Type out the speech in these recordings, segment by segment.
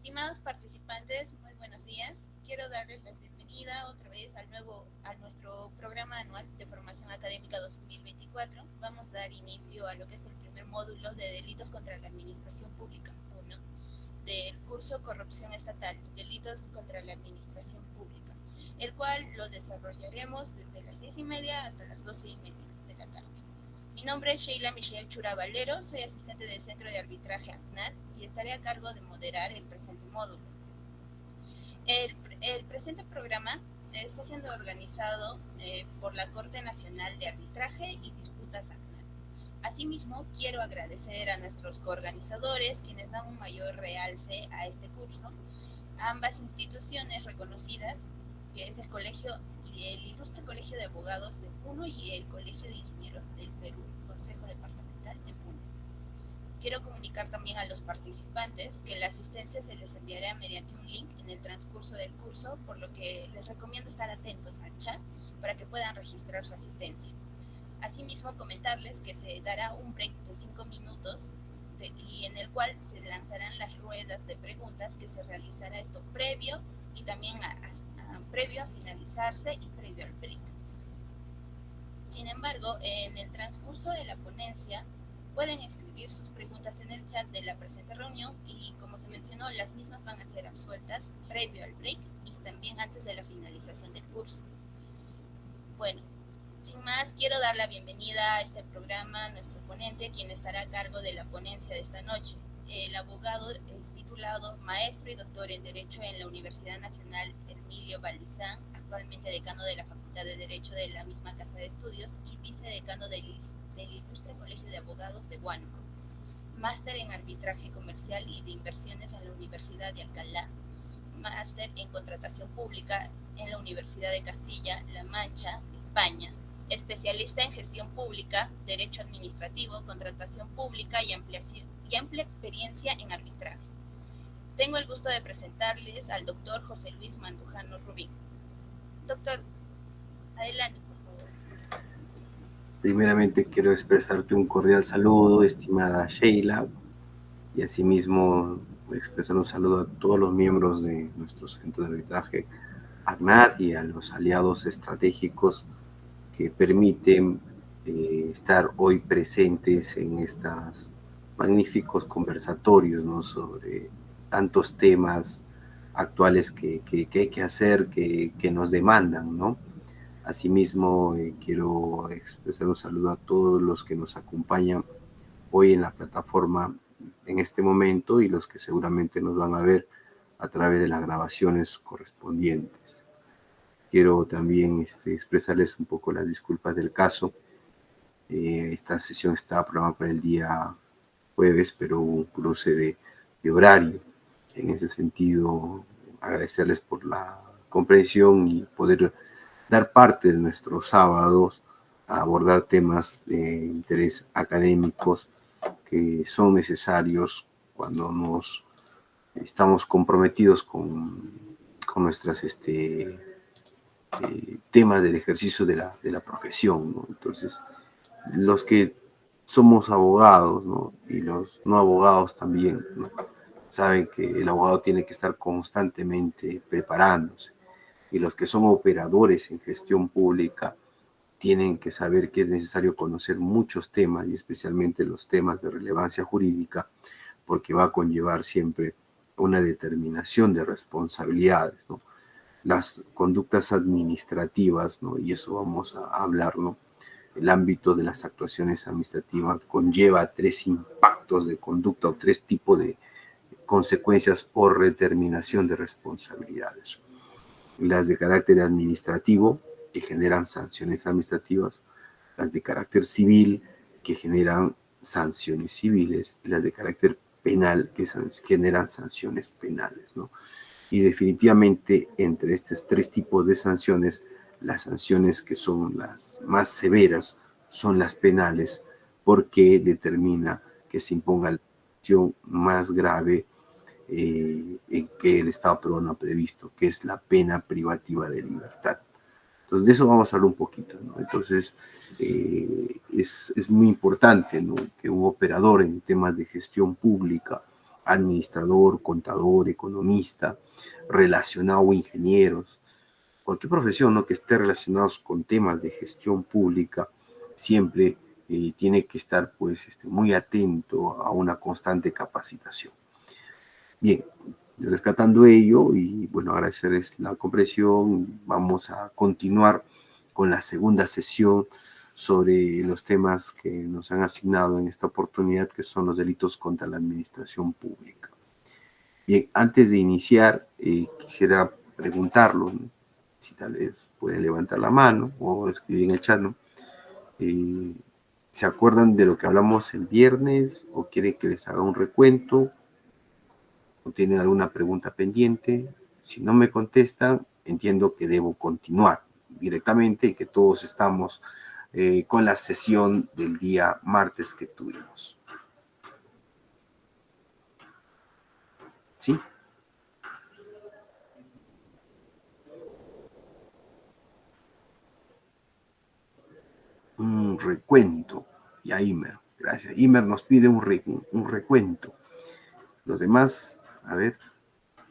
Estimados participantes, muy buenos días. Quiero darles la bienvenida otra vez a nuestro programa anual de formación académica 2024. Vamos a dar inicio a lo que es el primer módulo de delitos contra la administración pública 1 del curso Corrupción Estatal, delitos contra la administración pública, el cual lo desarrollaremos desde las 10:30 hasta las 12:30 de la tarde. Mi nombre es Sheila Michelle Chura Valero, soy asistente del Centro de Arbitraje ACNAD y estaré a cargo de moderar el presente módulo. El presente programa está siendo organizado por la Corte Nacional de Arbitraje y Disputas ACNAD. Asimismo, quiero agradecer a nuestros coorganizadores, quienes dan un mayor realce a este curso, a ambas instituciones reconocidas, que es el Ilustre Colegio de Abogados de Puno y el Colegio de Ingenieros del Perú, Consejo Departamental de Puno. Quiero comunicar también a los participantes que la asistencia se les enviará mediante un link en el transcurso del curso, por lo que les recomiendo estar atentos al chat para que puedan registrar su asistencia. Asimismo, comentarles que se dará un break de 5 minutos y en el cual se lanzarán las ruedas de preguntas que se realizará esto previo y también previo a finalizarse y previo al break. Sin embargo, en el transcurso de la ponencia pueden escribir sus preguntas en el chat de la presente reunión y, como se mencionó, las mismas van a ser absueltas previo al break y también antes de la finalización del curso. Bueno, sin más, quiero dar la bienvenida a este programa a nuestro ponente, quien estará a cargo de la ponencia de esta noche. El abogado es titulado Maestro y Doctor en Derecho en la Universidad Nacional Emilio Valdizán, actualmente decano de la Facultad de Derecho de la misma Casa de Estudios y vicedecano del Ilustre Colegio de Abogados de Huánuco. Máster en Arbitraje Comercial y de Inversiones en la Universidad de Alcalá. Máster en Contratación Pública en la Universidad de Castilla-La Mancha, España. Especialista en Gestión Pública, Derecho Administrativo, Contratación Pública y amplia experiencia en arbitraje. Tengo el gusto de presentarles al doctor José Luis Mandujano Rubín. Doctor, adelante, por favor. Primeramente quiero expresarte un cordial saludo, estimada Sheila, y asimismo expresar un saludo a todos los miembros de nuestro centro de arbitraje ACNAD y a los aliados estratégicos que permiten estar hoy presentes en estos magníficos conversatorios, ¿no?, sobre tantos temas actuales que hay que hacer, que nos demandan, ¿no? Asimismo, quiero expresar un saludo a todos los que nos acompañan hoy en la plataforma en este momento y los que seguramente nos van a ver a través de las grabaciones correspondientes. Quiero también expresarles un poco las disculpas del caso. Esta sesión estaba programada para el día jueves, pero hubo un cruce de horario. En ese sentido, agradecerles por la comprensión y poder dar parte de nuestros sábados a abordar temas de interés académicos que son necesarios cuando nos estamos comprometidos con nuestras temas del ejercicio de la profesión, ¿no? Entonces, los que somos abogados, ¿no?, y los no abogados también, ¿no?, saben que el abogado tiene que estar constantemente preparándose, y los que son operadores en gestión pública tienen que saber que es necesario conocer muchos temas y especialmente los temas de relevancia jurídica, porque va a conllevar siempre una determinación de responsabilidades, ¿no? Las conductas administrativas, ¿no?, y eso vamos a hablar, ¿no?, el ámbito de las actuaciones administrativas conlleva 3 impactos de conducta o 3 tipos de consecuencias o determinación de responsabilidades. Las de carácter administrativo, que generan sanciones administrativas, las de carácter civil, que generan sanciones civiles, y las de carácter penal, que generan sanciones penales, ¿no? Y definitivamente entre estos 3 tipos de sanciones, las sanciones que son las más severas son las penales, porque determina que se imponga la sanción más grave en que el Estado peruano ha previsto, que es la pena privativa de libertad. Entonces, de eso vamos a hablar un poquito, ¿no? Entonces, es muy importante, ¿no?, que un operador en temas de gestión pública administrador, contador, economista, relacionado o ingenieros, cualquier profesión, ¿no?, que esté relacionados con temas de gestión pública, siempre tiene que estar pues muy atento a una constante capacitación. Bien, rescatando ello y bueno, agradecerles la comprensión, vamos a continuar con la segunda sesión sobre los temas que nos han asignado en esta oportunidad, que son los delitos contra la administración pública. Bien, antes de iniciar, quisiera preguntarlo, ¿no?, si tal vez pueden levantar la mano o escribir en el chat, ¿no? ¿Se acuerdan de lo que hablamos el viernes o quieren que les haga un recuento? ¿O tienen alguna pregunta pendiente? Si no me contestan, entiendo que debo continuar directamente y que todos estamos con la sesión del día martes que tuvimos. ¿Sí? Un recuento. Y a Imer, gracias. Imer nos pide un recuento. Los demás, a ver,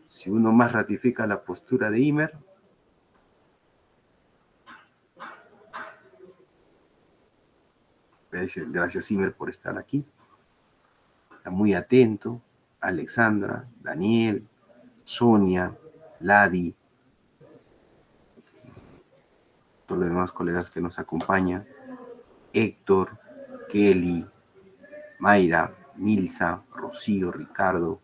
si uno más ratifica la postura de Imer. Gracias, Imer, por estar aquí. Está muy atento. Alexandra, Daniel, Sonia, Ladi, todos los demás colegas que nos acompañan, Héctor, Kelly, Mayra, Milza, Rocío, Ricardo.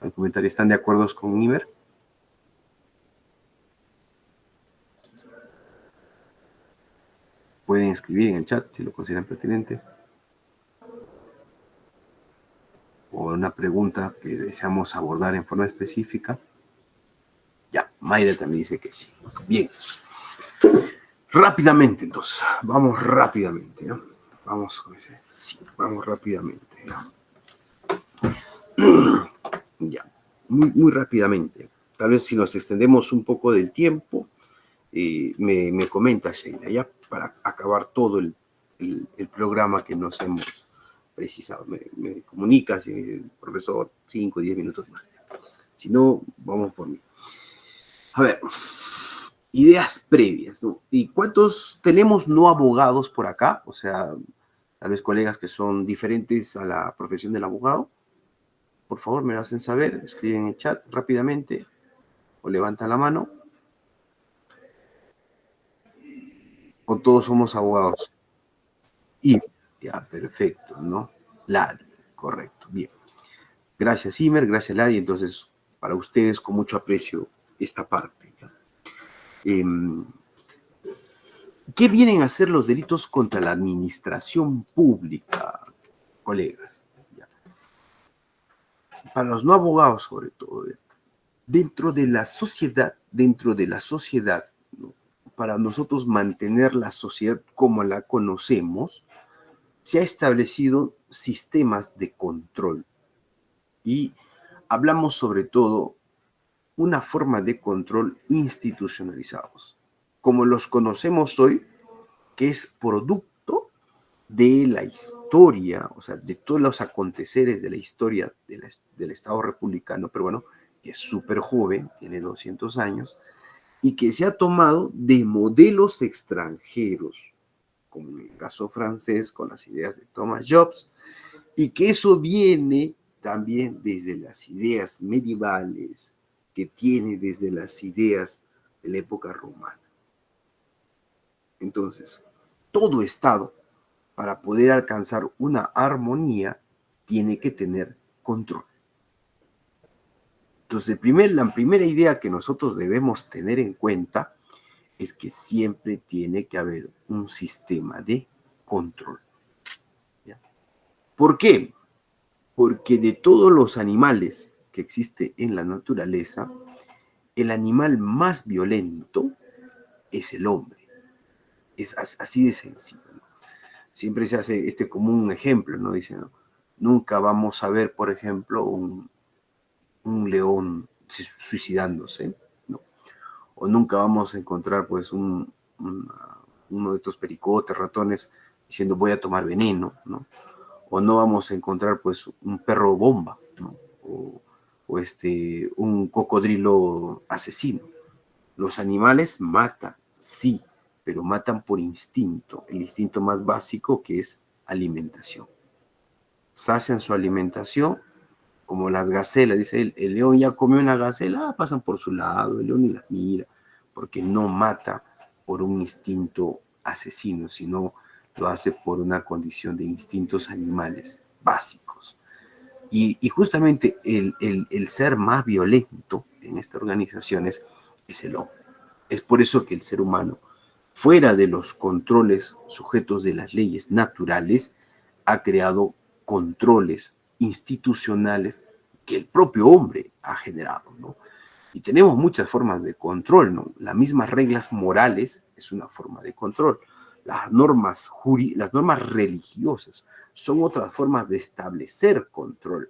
¿El comentario están de acuerdo con Imer? Pueden escribir en el chat si lo consideran pertinente. O una pregunta que deseamos abordar en forma específica. Ya, Mayra también dice que sí. Bien. Rápidamente, entonces. Vamos rápidamente, ¿no? Vamos con ese. Sí, vamos rápidamente, ¿no? Ya, muy rápidamente. Tal vez si nos extendemos un poco del tiempo, me comenta Sheila, ya, para acabar todo el programa que nos hemos precisado. Me comunica, si el profesor, 5 o 10 minutos más. Si no, vamos por mí. A ver, ideas previas, ¿no? ¿Y cuántos tenemos no abogados por acá? O sea, tal vez colegas que son diferentes a la profesión del abogado. Por favor, me lo hacen saber, escriben en el chat rápidamente o levantan la mano. O todos somos abogados. Y ya, perfecto, ¿no? Ladi, correcto, bien. Gracias, Imer, gracias, Ladi. Entonces, para ustedes, con mucho aprecio, esta parte. ¿Qué vienen a ser los delitos contra la administración pública, colegas? Ya. Para los no abogados, sobre todo, dentro de la sociedad, ¿no?, para nosotros mantener la sociedad como la conocemos, se ha establecido sistemas de control. Y hablamos sobre todo una forma de control institucionalizados, como los conocemos hoy, que es producto de la historia, o sea, de todos los aconteceres de la historia del Estado republicano peruano, que es súper joven, tiene 200 años, y que se ha tomado de modelos extranjeros, como en el caso francés, con las ideas de Thomas Hobbes, y que eso viene también desde las ideas medievales, que tiene desde las ideas de la época romana. Entonces, todo Estado, para poder alcanzar una armonía, tiene que tener control. Entonces, la primera idea que nosotros debemos tener en cuenta es que siempre tiene que haber un sistema de control. ¿Ya? ¿Por qué? Porque de todos los animales que existen en la naturaleza, el animal más violento es el hombre. Es así de sencillo, ¿no? Siempre se hace como un ejemplo, ¿no? Dicen, ¿no?, nunca vamos a ver, por ejemplo, un león suicidándose, ¿no? O nunca vamos a encontrar, pues, uno de estos pericotes, ratones, diciendo voy a tomar veneno, ¿no? o no vamos a encontrar pues un perro bomba, ¿no? O un cocodrilo asesino. Los animales matan, sí, pero matan por instinto, el instinto más básico que es alimentación. Sacian su alimentación, como las gacelas, dice el león ya comió una gacela, pasan por su lado, el león ni las mira, porque no mata por un instinto asesino, sino lo hace por una condición de instintos animales básicos. Y justamente el ser más violento en estas organizaciones es el hombre. Es por eso que el ser humano, fuera de los controles sujetos de las leyes naturales, ha creado controles institucionales que el propio hombre ha generado, ¿no? Y tenemos muchas formas de control, ¿no? Las mismas reglas morales es una forma de control. Las normas religiosas son otras formas de establecer control.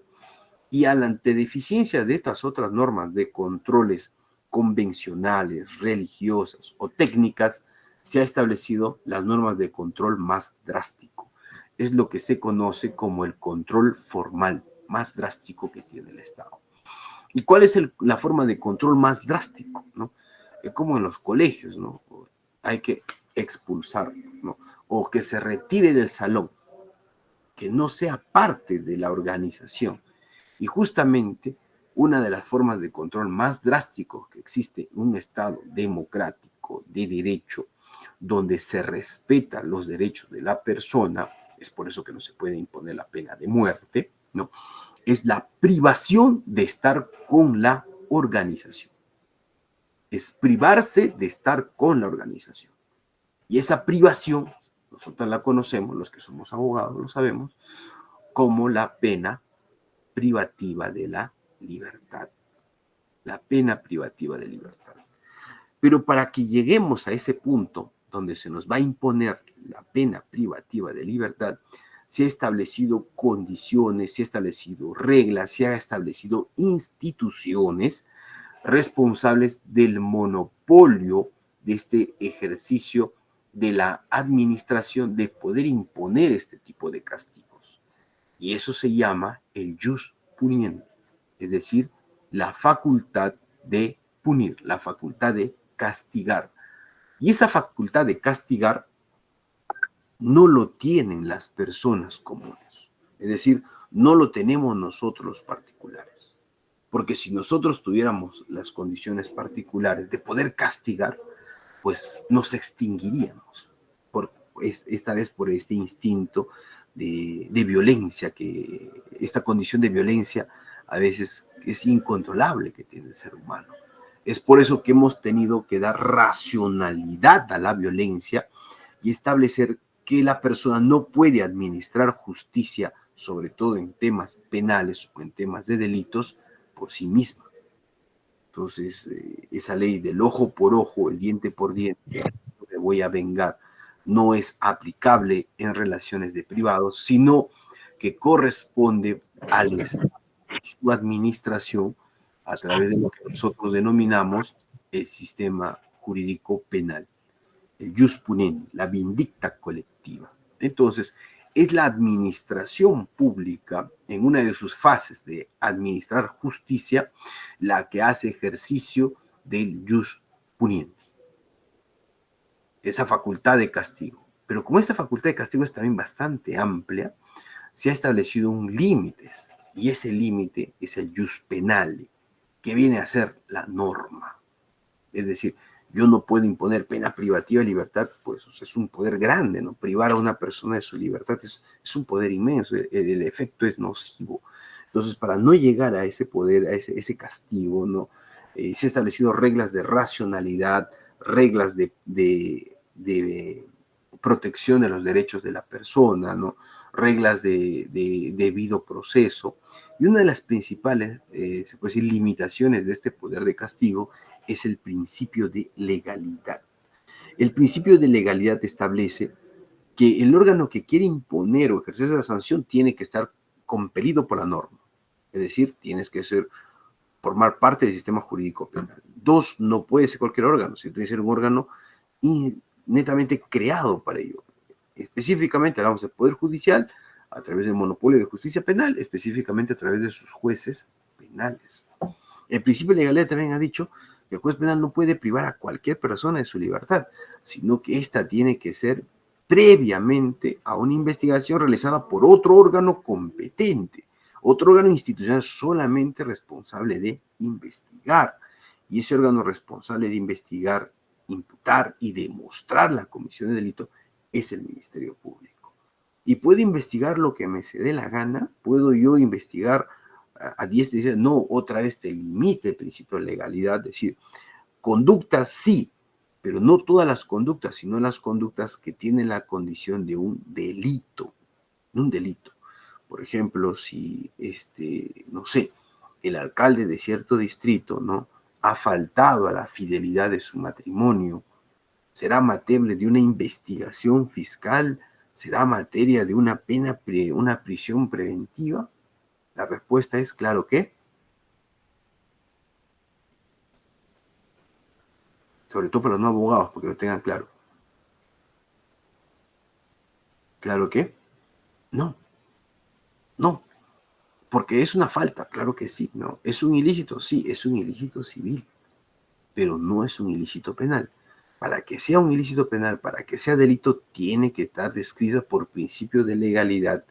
Y ante deficiencia de estas otras normas de controles convencionales, religiosas o técnicas, se ha establecido las normas de control más drástico. Es lo que se conoce como el control formal más drástico que tiene el Estado. ¿Y cuál es la forma de control más drástico, ¿no? Como en los colegios, ¿no? Hay que expulsar, ¿no? O que se retire del salón, que no sea parte de la organización. Y justamente una de las formas de control más drásticos que existe en un Estado democrático de derecho, donde se respetan los derechos de la persona, es por eso que no se puede imponer la pena de muerte, ¿no? Es la privación de estar con la organización. Es privarse de estar con la organización. Y esa privación, nosotros la conocemos, los que somos abogados lo sabemos, como la pena privativa de la libertad. La pena privativa de libertad. Pero para que lleguemos a ese punto donde se nos va a imponer la pena privativa de libertad, se han establecido condiciones, se han establecido reglas, se han establecido instituciones responsables del monopolio de este ejercicio de la administración de poder imponer este tipo de castigos. Y eso se llama el jus puniendi, es decir, la facultad de punir, la facultad de castigar. Y esa facultad de castigar no lo tienen las personas comunes, es decir, no lo tenemos nosotros los particulares. Porque si nosotros tuviéramos las condiciones particulares de poder castigar, pues nos extinguiríamos, esta vez por este instinto de violencia, que esta condición de violencia a veces es incontrolable que tiene el ser humano. Es por eso que hemos tenido que dar racionalidad a la violencia y establecer que la persona no puede administrar justicia, sobre todo en temas penales o en temas de delitos, por sí misma. Entonces, esa ley del ojo por ojo, el diente por diente, me voy a vengar, no es aplicable en relaciones de privados, sino que corresponde al Estado, su administración, a través de lo que nosotros denominamos el sistema jurídico penal, el jus puniendi, la vindicta colectiva. Entonces, es la administración pública, en una de sus fases de administrar justicia, la que hace ejercicio del jus puniendi, esa facultad de castigo. Pero como esta facultad de castigo es también bastante amplia, se ha establecido un límite, y ese límite es el jus penale, que viene a ser la norma. Es decir, yo no puedo imponer pena privativa de libertad, pues o sea, es un poder grande, ¿no? Privar a una persona de su libertad es un poder inmenso, el efecto es nocivo. Entonces, para no llegar a ese poder, a ese castigo, ¿no? Se han establecido reglas de racionalidad, reglas de protección de los derechos de la persona, ¿no? Reglas de debido proceso. Y una de las principales, se puede decir, limitaciones de este poder de castigo es el principio de legalidad. El principio de legalidad establece que el órgano que quiere imponer o ejercer esa sanción tiene que estar compelido por la norma. Es decir, tienes que formar parte del sistema jurídico penal. Dos, no puede ser cualquier órgano, sino tiene que ser un órgano netamente creado para ello. Específicamente hablamos del Poder Judicial, a través del monopolio de justicia penal, específicamente a través de sus jueces penales. El principio de legalidad también ha dicho que el juez penal no puede privar a cualquier persona de su libertad, sino que ésta tiene que ser previamente a una investigación realizada por otro órgano competente, otro órgano institucional solamente responsable de investigar. Y ese órgano responsable de investigar, imputar y demostrar la comisión de delito es el Ministerio Público. Y puede investigar lo que me se dé la gana, puedo yo investigar a diestra y siniestra. No, otra vez te limite el principio de legalidad, decir, conductas sí, pero no todas las conductas, sino las conductas que tienen la condición de un delito. Por ejemplo, si, no sé, el alcalde de cierto distrito, ¿no?, ha faltado a la fidelidad de su matrimonio, será materia de una investigación fiscal, será materia de una pena, una prisión preventiva. La respuesta es claro que, sobre todo para los no abogados, porque lo tengan claro. Claro que no, porque es una falta, claro que sí, ¿no? ¿Es un ilícito? Sí, es un ilícito civil, pero no es un ilícito penal. Para que sea un ilícito penal, para que sea delito, tiene que estar descrita por principio de legalidad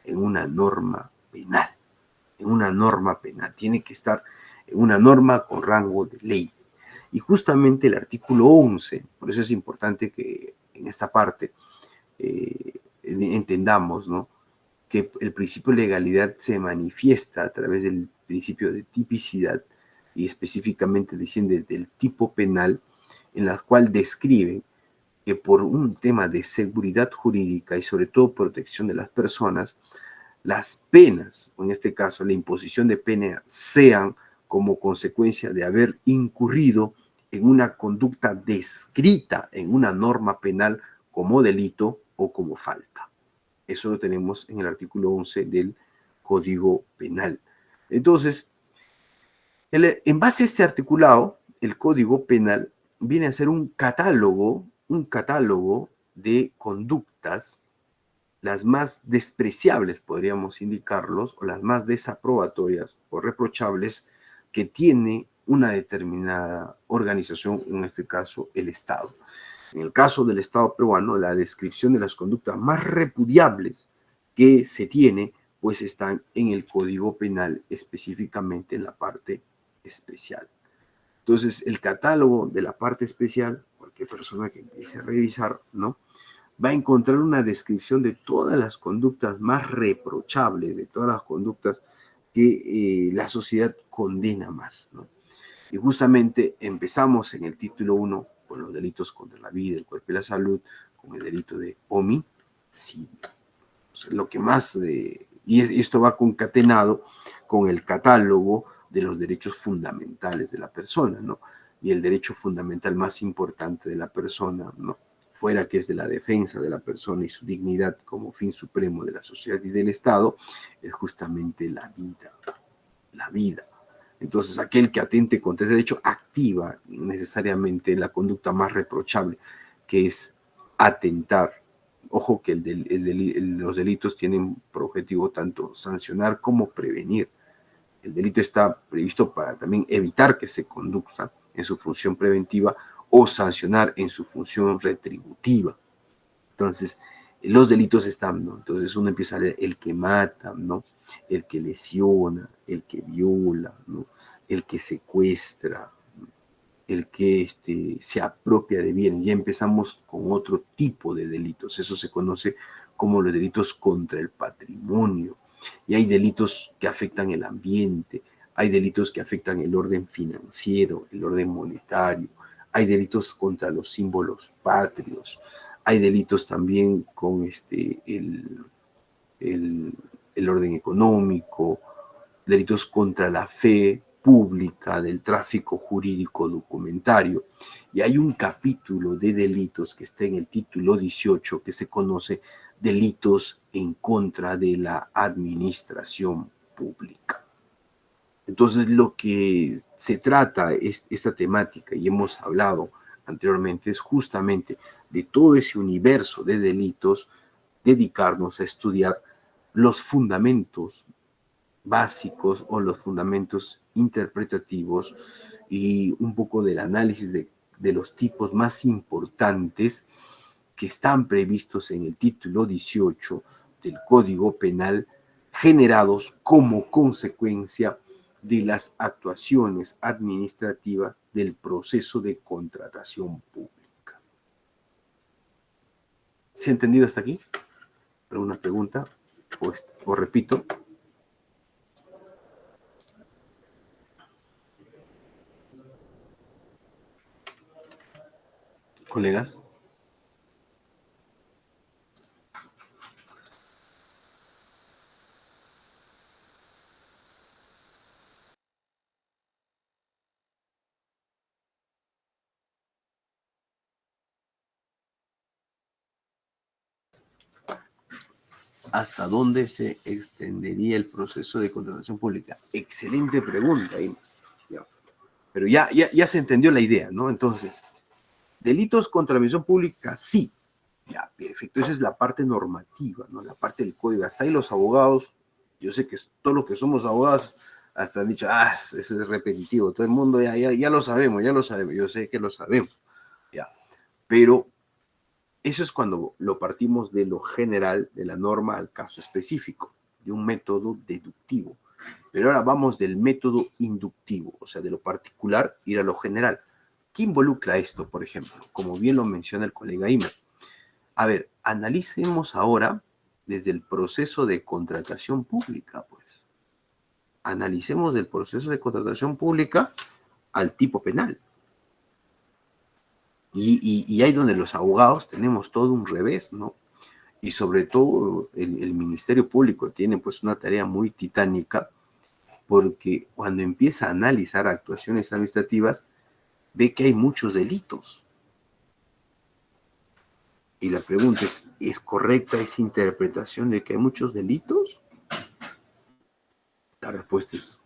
en una norma penal. Tiene que estar en una norma con rango de ley. Y justamente el artículo 11, por eso es importante que en esta parte entendamos, ¿no?, que el principio de legalidad se manifiesta a través del principio de tipicidad y específicamente desciende del tipo penal, en la cual describe que por un tema de seguridad jurídica y sobre todo protección de las personas, las penas, o en este caso la imposición de pena, sean como consecuencia de haber incurrido en una conducta descrita en una norma penal como delito o como falta. Eso lo tenemos en el artículo 11 del Código Penal. Entonces, en base a este articulado, el Código Penal viene a ser un catálogo de conductas, las más despreciables, podríamos indicarlos, o las más desaprobatorias o reprochables que tiene una determinada organización, en este caso el Estado. En el caso del Estado peruano, la descripción de las conductas más repudiables que se tiene, pues están en el Código Penal, específicamente en la parte especial. Entonces, el catálogo de la parte especial, cualquier persona que empiece a revisar, ¿no?, va a encontrar una descripción de todas las conductas más reprochables, de todas las conductas que la sociedad condena más, ¿no? Y justamente empezamos en el título 1 con los delitos contra la vida, el cuerpo y la salud, con el delito de homicidio. Lo que más, y esto va concatenado con el catálogo de los derechos fundamentales de la persona, ¿no? Y el derecho fundamental más importante de la persona, ¿no?, fuera que es de la defensa de la persona y su dignidad como fin supremo de la sociedad y del Estado, es justamente la vida. La vida. Entonces, aquel que atente contra ese derecho activa necesariamente la conducta más reprochable, que es atentar. Ojo que los delitos tienen por objetivo tanto sancionar como prevenir. El delito está previsto para también evitar que se conduzca en su función preventiva o sancionar en su función retributiva. Entonces, los delitos están, ¿no? Entonces uno empieza a leer el que mata, ¿no?, el que lesiona, el que viola, ¿no?, el que secuestra, el que se apropia de bienes. Ya empezamos con otro tipo de delitos. Eso se conoce como los delitos contra el patrimonio. Y hay delitos que afectan el ambiente, hay delitos que afectan el orden financiero, el orden monetario, hay delitos contra los símbolos patrios, hay delitos también con el orden económico, delitos contra la fe pública, del tráfico jurídico documentario. Y hay un capítulo de delitos que está en el título 18 que se conoce delitos en contra de la administración pública. Entonces, lo que se trata es esta temática, y hemos hablado anteriormente, es justamente de todo ese universo de delitos, dedicarnos a estudiar los fundamentos básicos o los fundamentos interpretativos y un poco del análisis de los tipos más importantes que están previstos en el título 18 del Código Penal, generados como consecuencia de las actuaciones administrativas del proceso de contratación pública. ¿Se ha entendido hasta aquí? ¿Alguna pregunta? O repito. Colegas. ¿Hasta dónde se extendería el proceso de contratación pública? Excelente pregunta. Pero ya se entendió la idea, ¿no? Entonces, delitos contra la administración pública, sí. Ya, perfecto. Esa es la parte normativa, ¿no? La parte del código. Hasta ahí los abogados, yo sé que todos los que somos abogados hasta han dicho, eso es repetitivo. Todo el mundo ya lo sabemos, ya lo sabemos. Yo sé que lo sabemos, ya. Pero eso es cuando lo partimos de lo general, de la norma al caso específico, de un método deductivo. Pero ahora vamos del método inductivo, o sea, de lo particular ir a lo general. ¿Qué involucra esto, por ejemplo? Como bien lo menciona el colega Imer. A ver, analicemos ahora desde el proceso de contratación pública, pues. Analicemos del proceso de contratación pública al tipo penal. Y ahí donde los abogados tenemos todo un revés, ¿no? Y sobre todo el Ministerio Público tiene pues una tarea muy titánica, porque cuando empieza a analizar actuaciones administrativas, ve que hay muchos delitos. Y la pregunta ¿es correcta esa interpretación de que hay muchos delitos? La respuesta es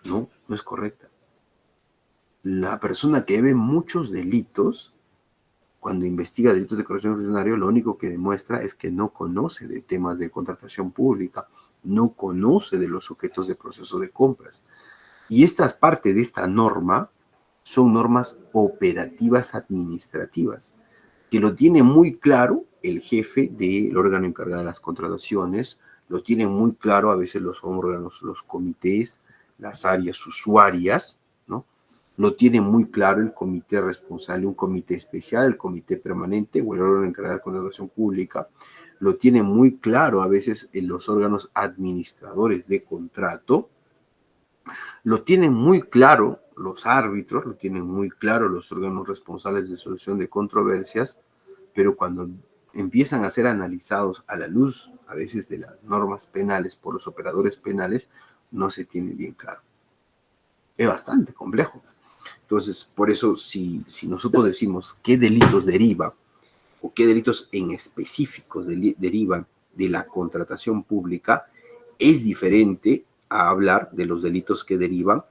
no, no es correcta. La persona que ve muchos delitos, cuando investiga delitos de corrupción funcionario, lo único que demuestra es que no conoce de temas de contratación pública, no conoce de los sujetos de proceso de compras. Y estas partes de esta norma son normas operativas administrativas, que lo tiene muy claro el jefe del órgano encargado de las contrataciones, lo tienen muy claro a veces los órganos, los comités, las áreas usuarias, ¿no? Lo tiene muy claro el comité responsable, un comité especial, el comité permanente o el órgano encargado de la contratación pública, lo tiene muy claro a veces en los órganos administradores de contrato, lo tienen muy claro los árbitros, lo tienen muy claro los órganos responsables de solución de controversias, pero cuando empiezan a ser analizados a la luz, a veces, de las normas penales por los operadores penales, no se tiene bien claro. Es bastante complejo. Entonces, por eso, si nosotros decimos qué delitos deriva o qué delitos en específicos derivan de la contratación pública, es diferente a hablar de los delitos que derivan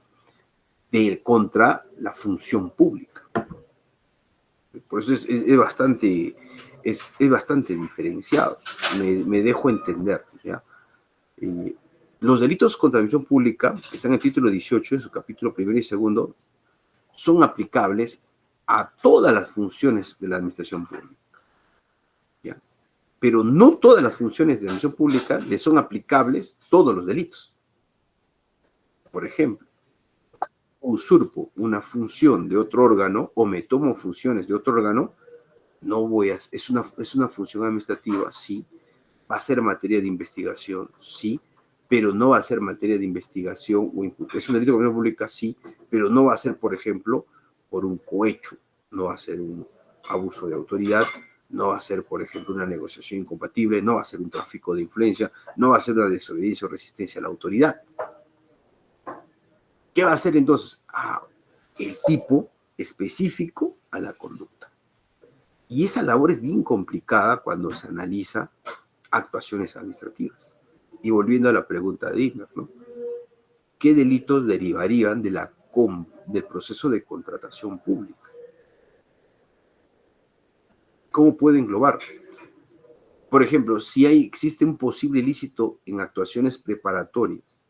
contra la función pública. Por eso es bastante diferenciado. Me dejo entender, ¿ya? Los delitos contra la función pública, que están en el título 18, en su capítulo primero y segundo, son aplicables a todas las funciones de la administración pública, ¿ya? Pero no todas las funciones de la administración pública le son aplicables todos los delitos. Por ejemplo, usurpo una función de otro órgano o me tomo funciones de otro órgano, es una función administrativa, sí, va a ser materia de investigación, sí, pero no va a ser materia de investigación, es un delito de la pública, sí, pero no va a ser, por ejemplo, por un cohecho, no va a ser un abuso de autoridad, no va a ser, por ejemplo, una negociación incompatible, no va a ser un tráfico de influencia, no va a ser una desobediencia o resistencia a la autoridad. ¿Qué va a hacer entonces? El tipo específico a la conducta. Y esa labor es bien complicada cuando se analiza actuaciones administrativas. Y volviendo a la pregunta de Ignar, ¿no? ¿Qué delitos derivarían del proceso de contratación pública? ¿Cómo puede englobar? por ejemplo, si existe un posible ilícito en actuaciones preparatorias,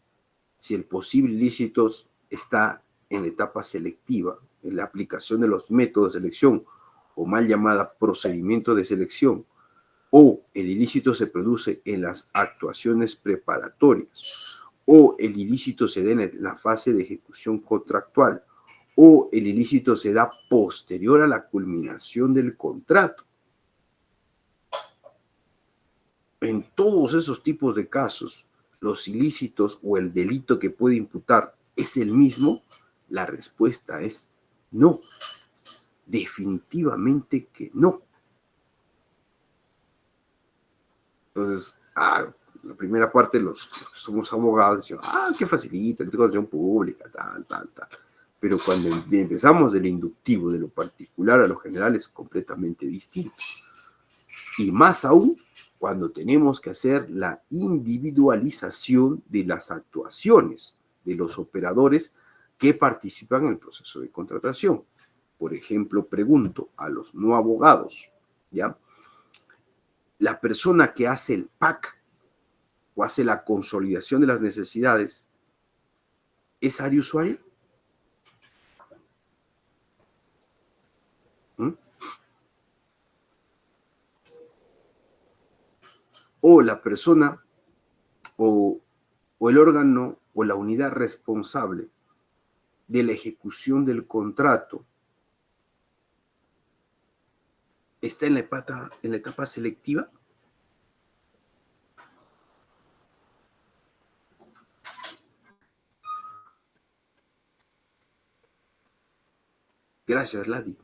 si el posible ilícito está en la etapa selectiva, en la aplicación de los métodos de selección, o mal llamada procedimiento de selección, o el ilícito se produce en las actuaciones preparatorias, o el ilícito se da en la fase de ejecución contractual, o el ilícito se da posterior a la culminación del contrato. En todos esos tipos de casos, los ilícitos o el delito que puede imputar es el mismo. La respuesta es no. Definitivamente que no. Entonces, la primera parte, los que somos abogados, decimos, qué facilita, la contratación pública, tal. Pero cuando empezamos del inductivo, de lo particular a lo general, es completamente distinto. Y más aún, cuando tenemos que hacer la individualización de las actuaciones de los operadores que participan en el proceso de contratación. Por ejemplo, pregunto a los no abogados, ¿ya? La persona que hace el PAC o hace la consolidación de las necesidades, ¿es área usuaria? O la persona o el órgano o la unidad responsable de la ejecución del contrato está en la etapa selectiva. Gracias, Ladi.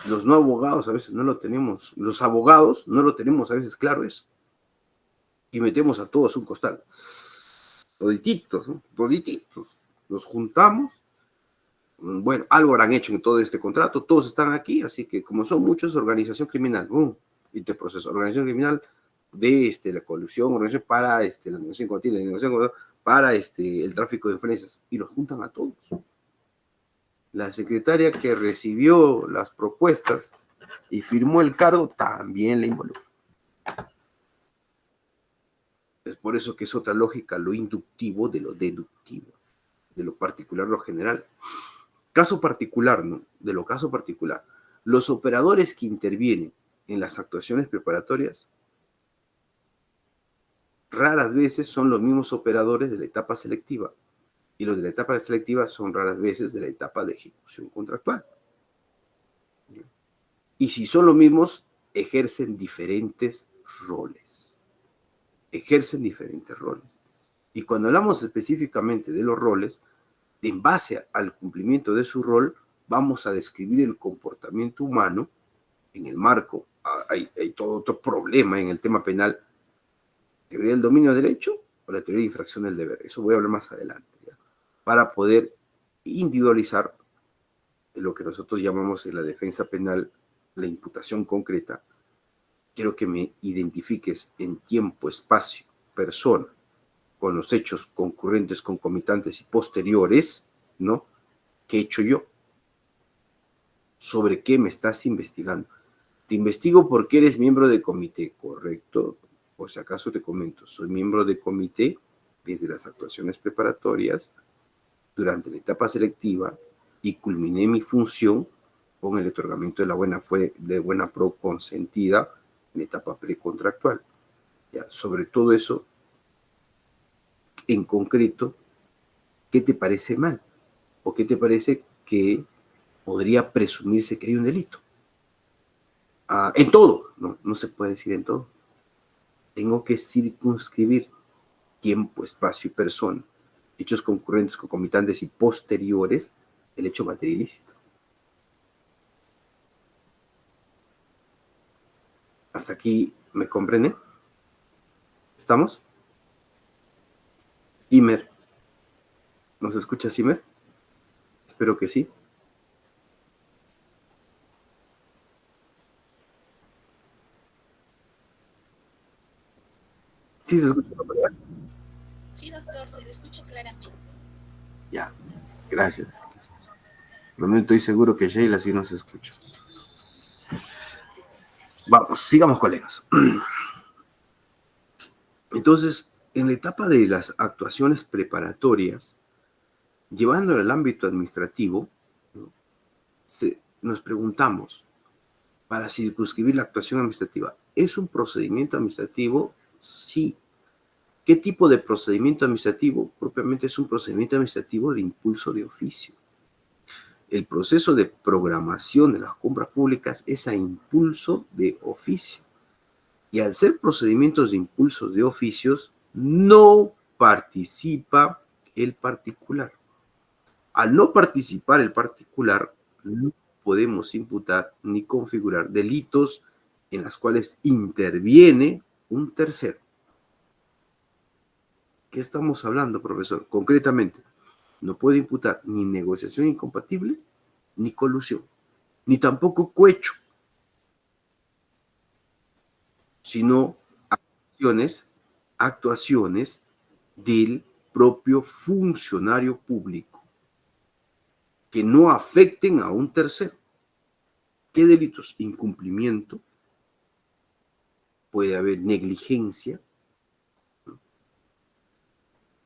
Los no abogados a veces no lo tenemos, los abogados no lo tenemos a veces claro eso. Y metemos a todos un costal. Todititos, ¿no? Todititos. Los juntamos. Bueno, algo habrán hecho en todo este contrato. Todos están aquí, así que como son muchos, organización criminal. Y te proceso. Organización criminal de la colusión, organización para la negociación continua, la negociación para el tráfico de influencias. Y los juntan a todos. La secretaria que recibió las propuestas y firmó el cargo también le involucra. Es por eso que es otra lógica lo inductivo de lo deductivo, de lo particular lo general. Caso particular, ¿no? De lo caso particular. Los operadores que intervienen en las actuaciones preparatorias raras veces son los mismos operadores de la etapa selectiva. Y los de la etapa selectiva son raras veces de la etapa de ejecución contractual. Y si son los mismos, ejercen diferentes roles. Y cuando hablamos específicamente de los roles, en base al cumplimiento de su rol, vamos a describir el comportamiento humano en el marco. Hay todo otro problema en el tema penal. ¿Teoría del dominio del derecho o la teoría de infracción del deber? Eso voy a hablar más adelante, ¿ya? Para poder individualizar lo que nosotros llamamos en la defensa penal la imputación concreta. Quiero que me identifiques en tiempo, espacio, persona, con los hechos concurrentes, concomitantes y posteriores, ¿no? ¿Qué he hecho yo? ¿Sobre qué me estás investigando? Te investigo porque eres miembro de comité, ¿correcto? Por si acaso te comento, soy miembro de comité desde las actuaciones preparatorias, durante la etapa selectiva, y culminé mi función con el otorgamiento de la buena pro consentida en etapa precontractual. Ya, sobre todo eso, en concreto, ¿qué te parece mal? ¿O qué te parece que podría presumirse que hay un delito? En todo, no se puede decir en todo. Tengo que circunscribir tiempo, espacio y persona, hechos concurrentes, concomitantes y posteriores del hecho material ilícito. ¿Hasta aquí me comprende? ¿Estamos? Imer. ¿Nos escucha, Imer? Espero que sí. ¿Sí se escucha? Sí, doctor, se le escucha claramente. Ya, gracias. Pero no estoy seguro que Sheila sí nos escucha. Vamos, sigamos, colegas. Entonces, en la etapa de las actuaciones preparatorias, llevándolo al ámbito administrativo, ¿no? Nos preguntamos, para circunscribir la actuación administrativa, ¿es un procedimiento administrativo? Sí. ¿Qué tipo de procedimiento administrativo? Propiamente es un procedimiento administrativo de impulso de oficio. El proceso de programación de las compras públicas es a impulso de oficio. Y al ser procedimientos de impulsos de oficios, no participa el particular. Al no participar el particular, no podemos imputar ni configurar delitos en los cuales interviene un tercero. ¿Qué estamos hablando, profesor? Concretamente, no puede imputar ni negociación incompatible, ni colusión, ni tampoco cohecho, sino actuaciones del propio funcionario público que no afecten a un tercero. ¿Qué delitos? Incumplimiento, puede haber negligencia,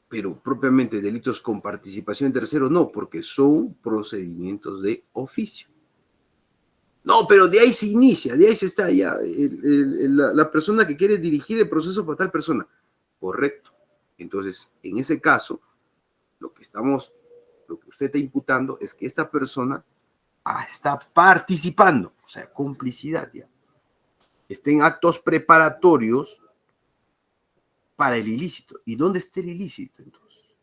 pero propiamente delitos con participación de terceros no, porque son procedimientos de oficio. No, pero de ahí se inicia, de ahí se está ya la persona que quiere dirigir el proceso para tal persona. Correcto. Entonces, en ese caso, lo que usted está imputando es que esta persona está participando, o sea, complicidad ya. Está en actos preparatorios para el ilícito. ¿Y dónde está el ilícito, entonces?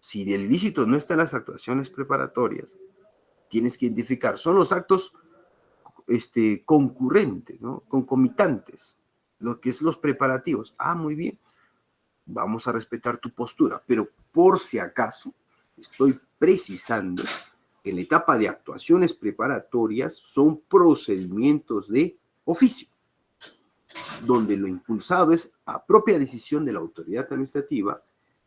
Si del ilícito no están las actuaciones preparatorias, tienes que identificar, son los actos concurrentes, ¿no? Concomitantes, lo que es los preparativos. Muy bien, vamos a respetar tu postura, pero por si acaso, estoy precisando que en la etapa de actuaciones preparatorias son procedimientos de oficio, donde lo impulsado es a propia decisión de la autoridad administrativa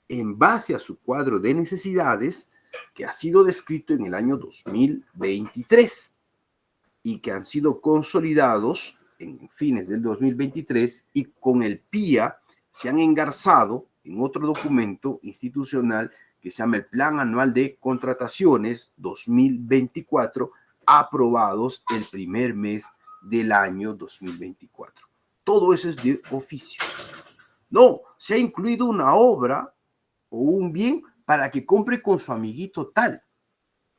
en base a su cuadro de necesidades que ha sido descrito en el año 2023 y que han sido consolidados en fines del 2023 y con el PIA se han engarzado en otro documento institucional que se llama el Plan Anual de Contrataciones 2024, aprobados el primer mes del año 2024. Todo eso es de oficio. No, se ha incluido una obra o un bien para que compre con su amiguito tal.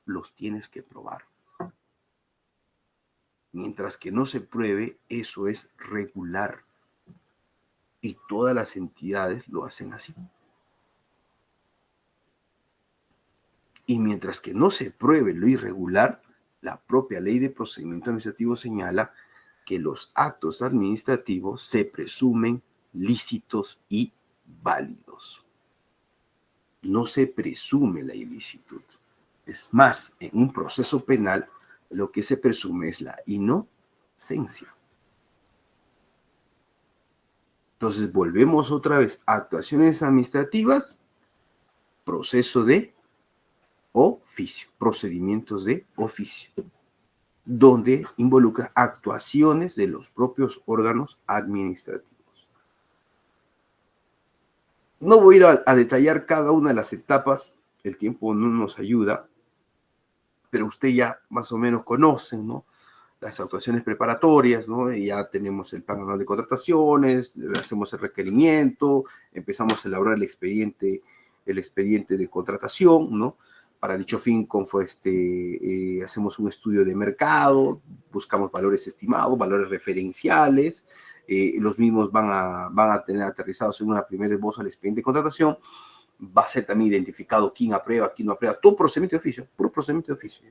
Los tienes que probar. Mientras que no se pruebe, eso es regular. Y todas las entidades lo hacen así. Y mientras que no se pruebe lo irregular, la propia ley de procedimiento administrativo señala que los actos administrativos se presumen lícitos y válidos. No se presume la ilicitud. Es más, en un proceso penal, lo que se presume es la inocencia. Entonces, volvemos otra vez a actuaciones administrativas, proceso de oficio, procedimientos de oficio, donde involucra actuaciones de los propios órganos administrativos. No voy a ir a detallar cada una de las etapas, el tiempo no nos ayuda, pero usted ya más o menos conoce, ¿no? Las actuaciones preparatorias, ¿no? Y ya tenemos el plan anual de contrataciones, hacemos el requerimiento, empezamos a elaborar el expediente de contratación, ¿no? Para dicho fin, hacemos un estudio de mercado, buscamos valores estimados, valores referenciales, los mismos van a tener aterrizados en una primera esbozo al expediente de contratación, va a ser también identificado quién aprueba, quién no aprueba, todo procedimiento de oficio, puro procedimiento de oficio.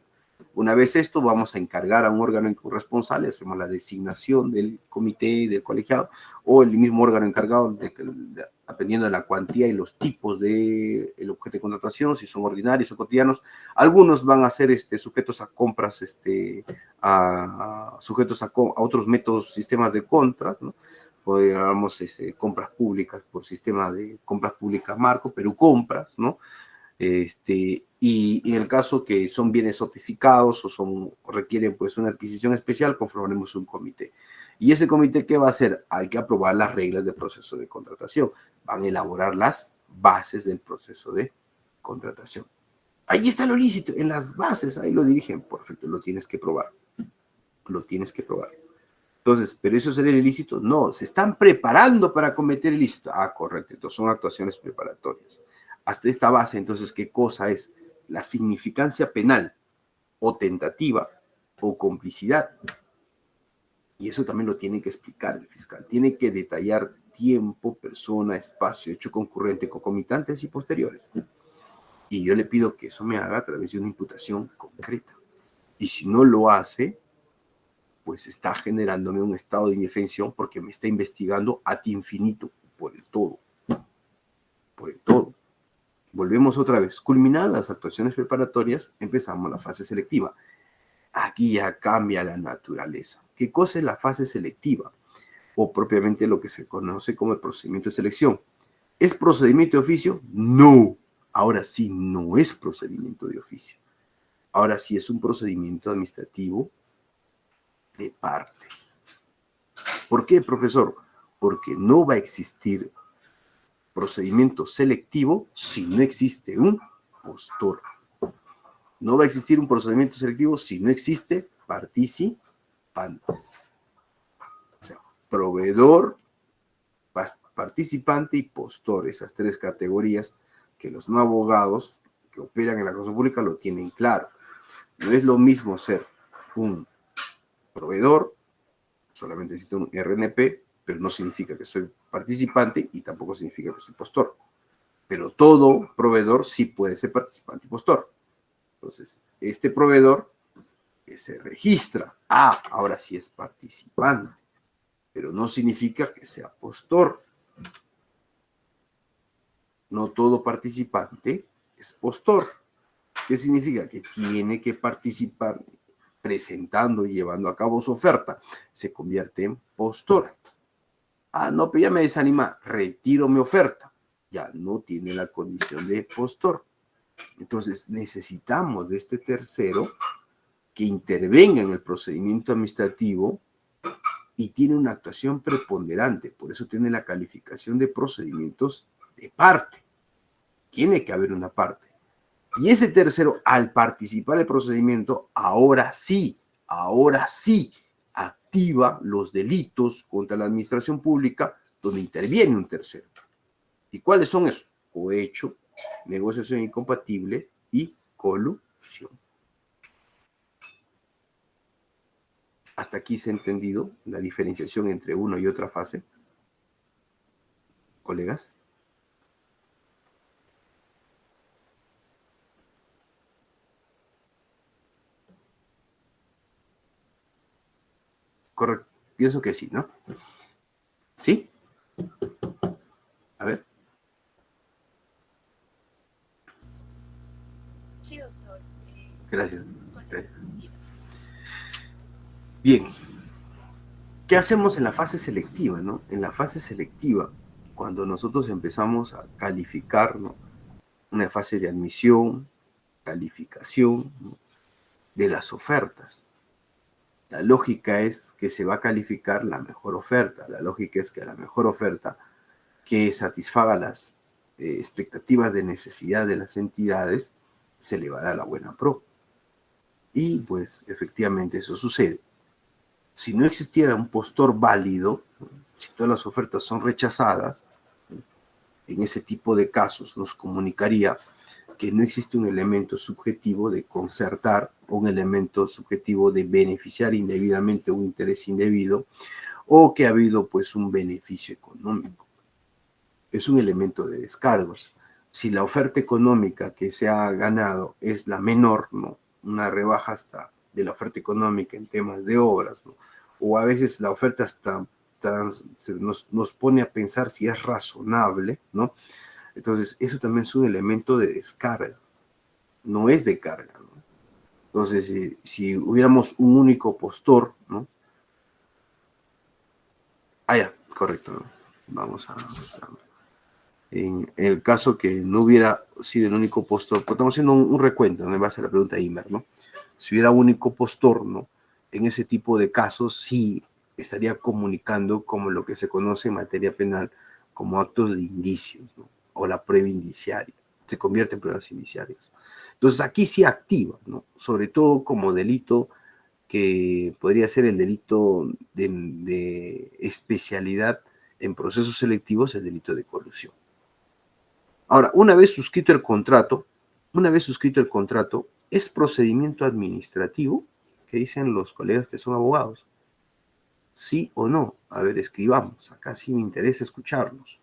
Una vez esto, vamos a encargar a un órgano corresponsal, hacemos la designación del comité, del colegiado, o el mismo órgano encargado, dependiendo de la cuantía y los tipos del objeto de contratación, si son ordinarios o cotidianos. Algunos van a ser sujetos a compras, sujetos a otros métodos, sistemas de compras, ¿no? Podríamos compras públicas por sistema de compras públicas marco, Perú Compras, ¿no? Y en el caso que son bienes notificados o requieren pues una adquisición especial, conformaremos un comité. ¿Y ese comité qué va a hacer? Hay que aprobar las reglas del proceso de contratación. Van a elaborar las bases del proceso de contratación. Ahí está lo lícito, en las bases, ahí lo dirigen. Perfecto, lo tienes que probar. Lo tienes que probar. Entonces, ¿pero eso sería el ilícito? No, se están preparando para cometer el ilícito. Ah, correcto, entonces son actuaciones preparatorias. Hasta esta base, entonces, ¿qué cosa es? La significancia penal o tentativa o complicidad. Y eso también lo tiene que explicar el fiscal. Tiene que detallar tiempo, persona, espacio, hecho concurrente, concomitantes y posteriores. Y yo le pido que eso me haga a través de una imputación concreta. Y si no lo hace, pues está generándome un estado de indefensión porque me está investigando ad infinito por el todo. Por el todo. Volvemos otra vez. Culminadas las actuaciones preparatorias, empezamos la fase selectiva. Aquí ya cambia la naturaleza. ¿Qué cosa es la fase selectiva? O propiamente lo que se conoce como el procedimiento de selección. ¿Es procedimiento de oficio? No. Ahora sí, no es procedimiento de oficio. Ahora sí es un procedimiento administrativo de parte. ¿Por qué, profesor? Porque no va a existir procedimiento selectivo si no existe un postor. No va a existir un procedimiento selectivo si no existe participantes. O sea, proveedor, participante y postor, esas tres categorías que los no abogados que operan en la cosa pública lo tienen claro. No es lo mismo ser un proveedor, solamente necesito un RNP, pero no significa que soy participante y tampoco significa que soy postor. Pero todo proveedor sí puede ser participante y postor. Entonces, este proveedor que se registra, ahora sí es participante, pero no significa que sea postor. No todo participante es postor. ¿Qué significa? Que tiene que participar presentando y llevando a cabo su oferta. Se convierte en postor. No, pero ya me desanima, retiro mi oferta. Ya no tiene la condición de postor. Entonces necesitamos de este tercero que intervenga en el procedimiento administrativo y tiene una actuación preponderante. Por eso tiene la calificación de procedimientos de parte. Tiene que haber una parte. Y ese tercero, al participar en el procedimiento, ahora sí, activa los delitos contra la administración pública donde interviene un tercero. ¿Y cuáles son esos? Cohecho, negociación incompatible y colusión. ¿Hasta aquí se ha entendido la diferenciación entre una y otra fase? ¿Colegas? Correcto. Pienso que sí, ¿no? ¿Sí? A ver. Sí, doctor. Gracias. Bien. ¿Qué hacemos en la fase selectiva, no? En la fase selectiva, cuando nosotros empezamos a calificar, ¿no? Una fase de admisión, calificación, ¿no? De las ofertas. La lógica es que se va a calificar la mejor oferta. La lógica es que la mejor oferta que satisfaga las expectativas de necesidad de las entidades se le va a dar la buena pro. Y pues efectivamente eso sucede. Si no existiera un postor válido, si todas las ofertas son rechazadas, en ese tipo de casos nos comunicaría que no existe un elemento subjetivo de concertar, un elemento subjetivo de beneficiar indebidamente un interés indebido, o que ha habido pues un beneficio económico. Es un elemento de descargos. Si la oferta económica que se ha ganado es la menor, ¿no? Una rebaja hasta de la oferta económica en temas de obras, ¿no? O a veces la oferta hasta nos pone a pensar si es razonable, ¿no? Entonces, eso también es un elemento de descarga, no es de carga, ¿no? Entonces, si hubiéramos un único postor, ¿no? Ya, correcto, ¿no? Vamos a En el caso que no hubiera sido el único postor, porque estamos haciendo un recuento, ¿no? En base a la pregunta de Imer, ¿no? Si hubiera único postor, ¿no? En ese tipo de casos sí estaría comunicando como lo que se conoce en materia penal como actos de indicios, ¿no? O la prueba indiciaria. Se convierte en pruebas indiciarias. Entonces aquí sí activa, ¿no? Sobre todo como delito que podría ser el delito de especialidad en procesos selectivos, el delito de colusión. Ahora, una vez suscrito el contrato, es procedimiento administrativo, que dicen los colegas que son abogados. ¿Sí o no? A ver, escribamos. Acá sí me interesa escucharlos.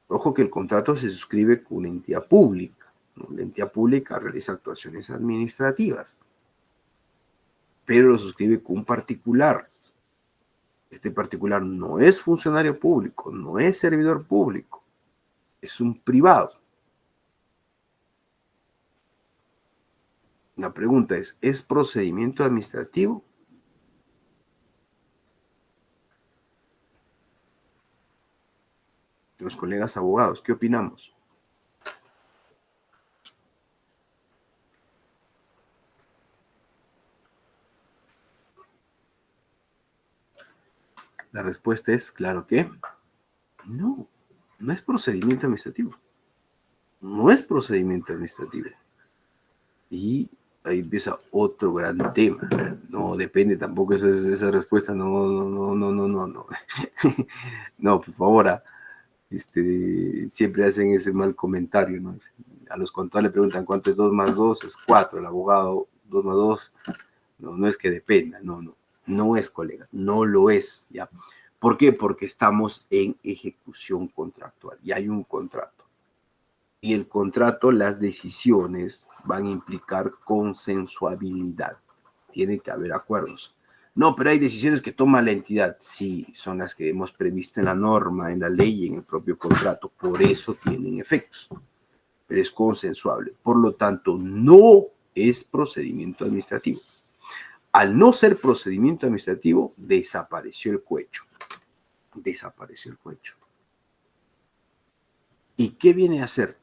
Ojo que el contrato se suscribe con una entidad pública, ¿no? La entidad pública realiza actuaciones administrativas, pero lo suscribe con un particular. Este particular no es funcionario público, no es servidor público, es un privado. La pregunta ¿es procedimiento administrativo? Los colegas abogados, ¿qué opinamos? La respuesta es, claro que no, no es procedimiento administrativo. No es procedimiento administrativo. Y ahí empieza otro gran tema. No depende tampoco esa respuesta. No, no, no, no, no, no. No, por favor, siempre hacen ese mal comentario, ¿no? A los contadores le preguntan cuánto es 2 más 2, es 4. El abogado, 2 más 2, no, no es que dependa, no, no. No es, colega, no lo es, ¿ya? ¿Por qué? Porque estamos en ejecución contractual y hay un contrato. Y el contrato, las decisiones van a implicar consensuabilidad. Tiene que haber acuerdos. No, pero hay decisiones que toma la entidad. Sí, son las que hemos previsto en la norma, en la ley y en el propio contrato. Por eso tienen efectos. Pero es consensuable. Por lo tanto, no es procedimiento administrativo. Al no ser procedimiento administrativo, desapareció el cohecho. Desapareció el cohecho. ¿Y qué viene a ser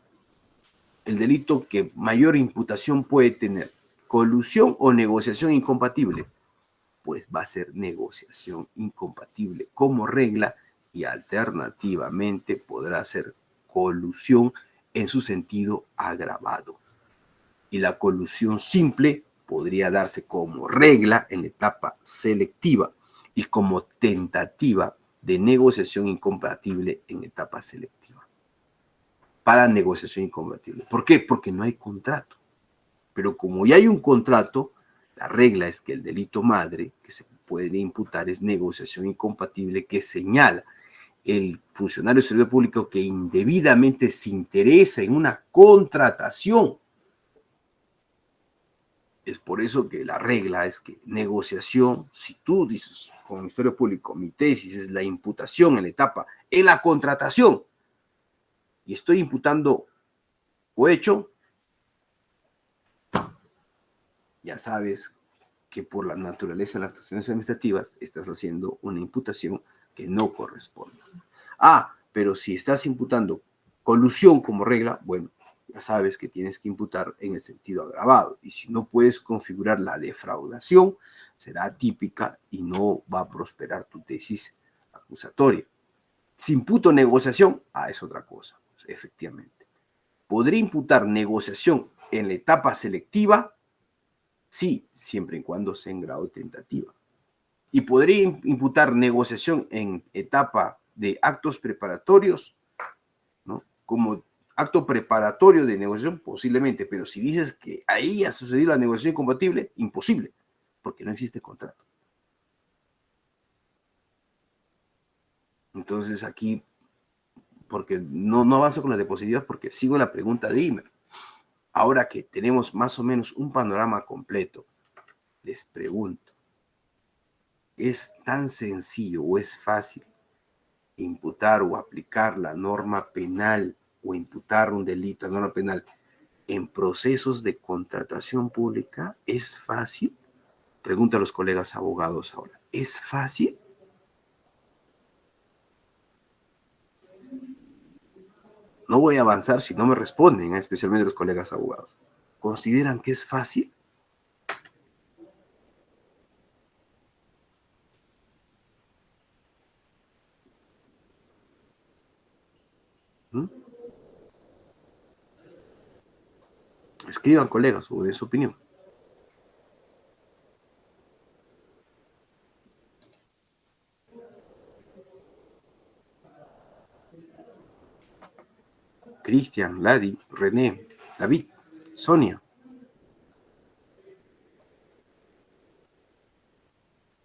el delito que mayor imputación puede tener? ¿Colusión o negociación incompatible? Pues va a ser negociación incompatible como regla y alternativamente podrá ser colusión en su sentido agravado. Y la colusión simple podría darse como regla en la etapa selectiva y como tentativa de negociación incompatible en etapa selectiva. Para negociación incompatible. ¿Por qué? Porque no hay contrato. Pero como ya hay un contrato, la regla es que el delito madre que se puede imputar es negociación incompatible, que señala el funcionario servidor público que indebidamente se interesa en una contratación. Es por eso que la regla es que negociación, si tú dices con el Ministerio Público, mi tesis es la imputación en la etapa, en la contratación, y estoy imputando cohecho, ya sabes que por la naturaleza de las actuaciones administrativas estás haciendo una imputación que no corresponde. Ah, pero si estás imputando colusión como regla, bueno, ya sabes que tienes que imputar en el sentido agravado. Y si no puedes configurar la defraudación, será atípica y no va a prosperar tu tesis acusatoria. Si imputo negociación, es otra cosa, pues, efectivamente. ¿Podría imputar negociación en la etapa selectiva? Sí, siempre y cuando sea en grado de tentativa. ¿Y podría imputar negociación en etapa de actos preparatorios? ¿No? Como acto preparatorio de negociación, posiblemente, pero si dices que ahí ha sucedido la negociación incompatible, imposible, porque no existe contrato. Entonces aquí, porque no avanzo con las diapositivas porque sigo la pregunta de Imer. Ahora que tenemos más o menos un panorama completo, les pregunto, ¿es tan sencillo o es fácil imputar o aplicar la norma penal o imputar un delito, la norma penal, en procesos de contratación pública? ¿Es fácil? Pregunta a los colegas abogados ahora. ¿Es fácil? no voy a avanzar si no me responden, especialmente los colegas abogados. ¿Consideran que es fácil? ¿Mm? Escriban, colegas, sobre su opinión. Cristian, Ladi, René, David, Sonia.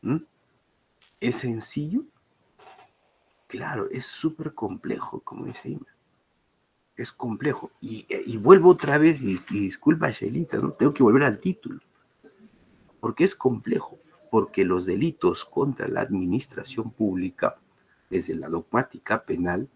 ¿Mm? ¿Es sencillo? Claro, es súper complejo, como dice Ima. Es complejo. Y vuelvo otra vez, y disculpa, Shelita, ¿no? Tengo que volver al título. ¿Por qué es complejo? Porque los delitos contra la administración pública, desde la dogmática penal,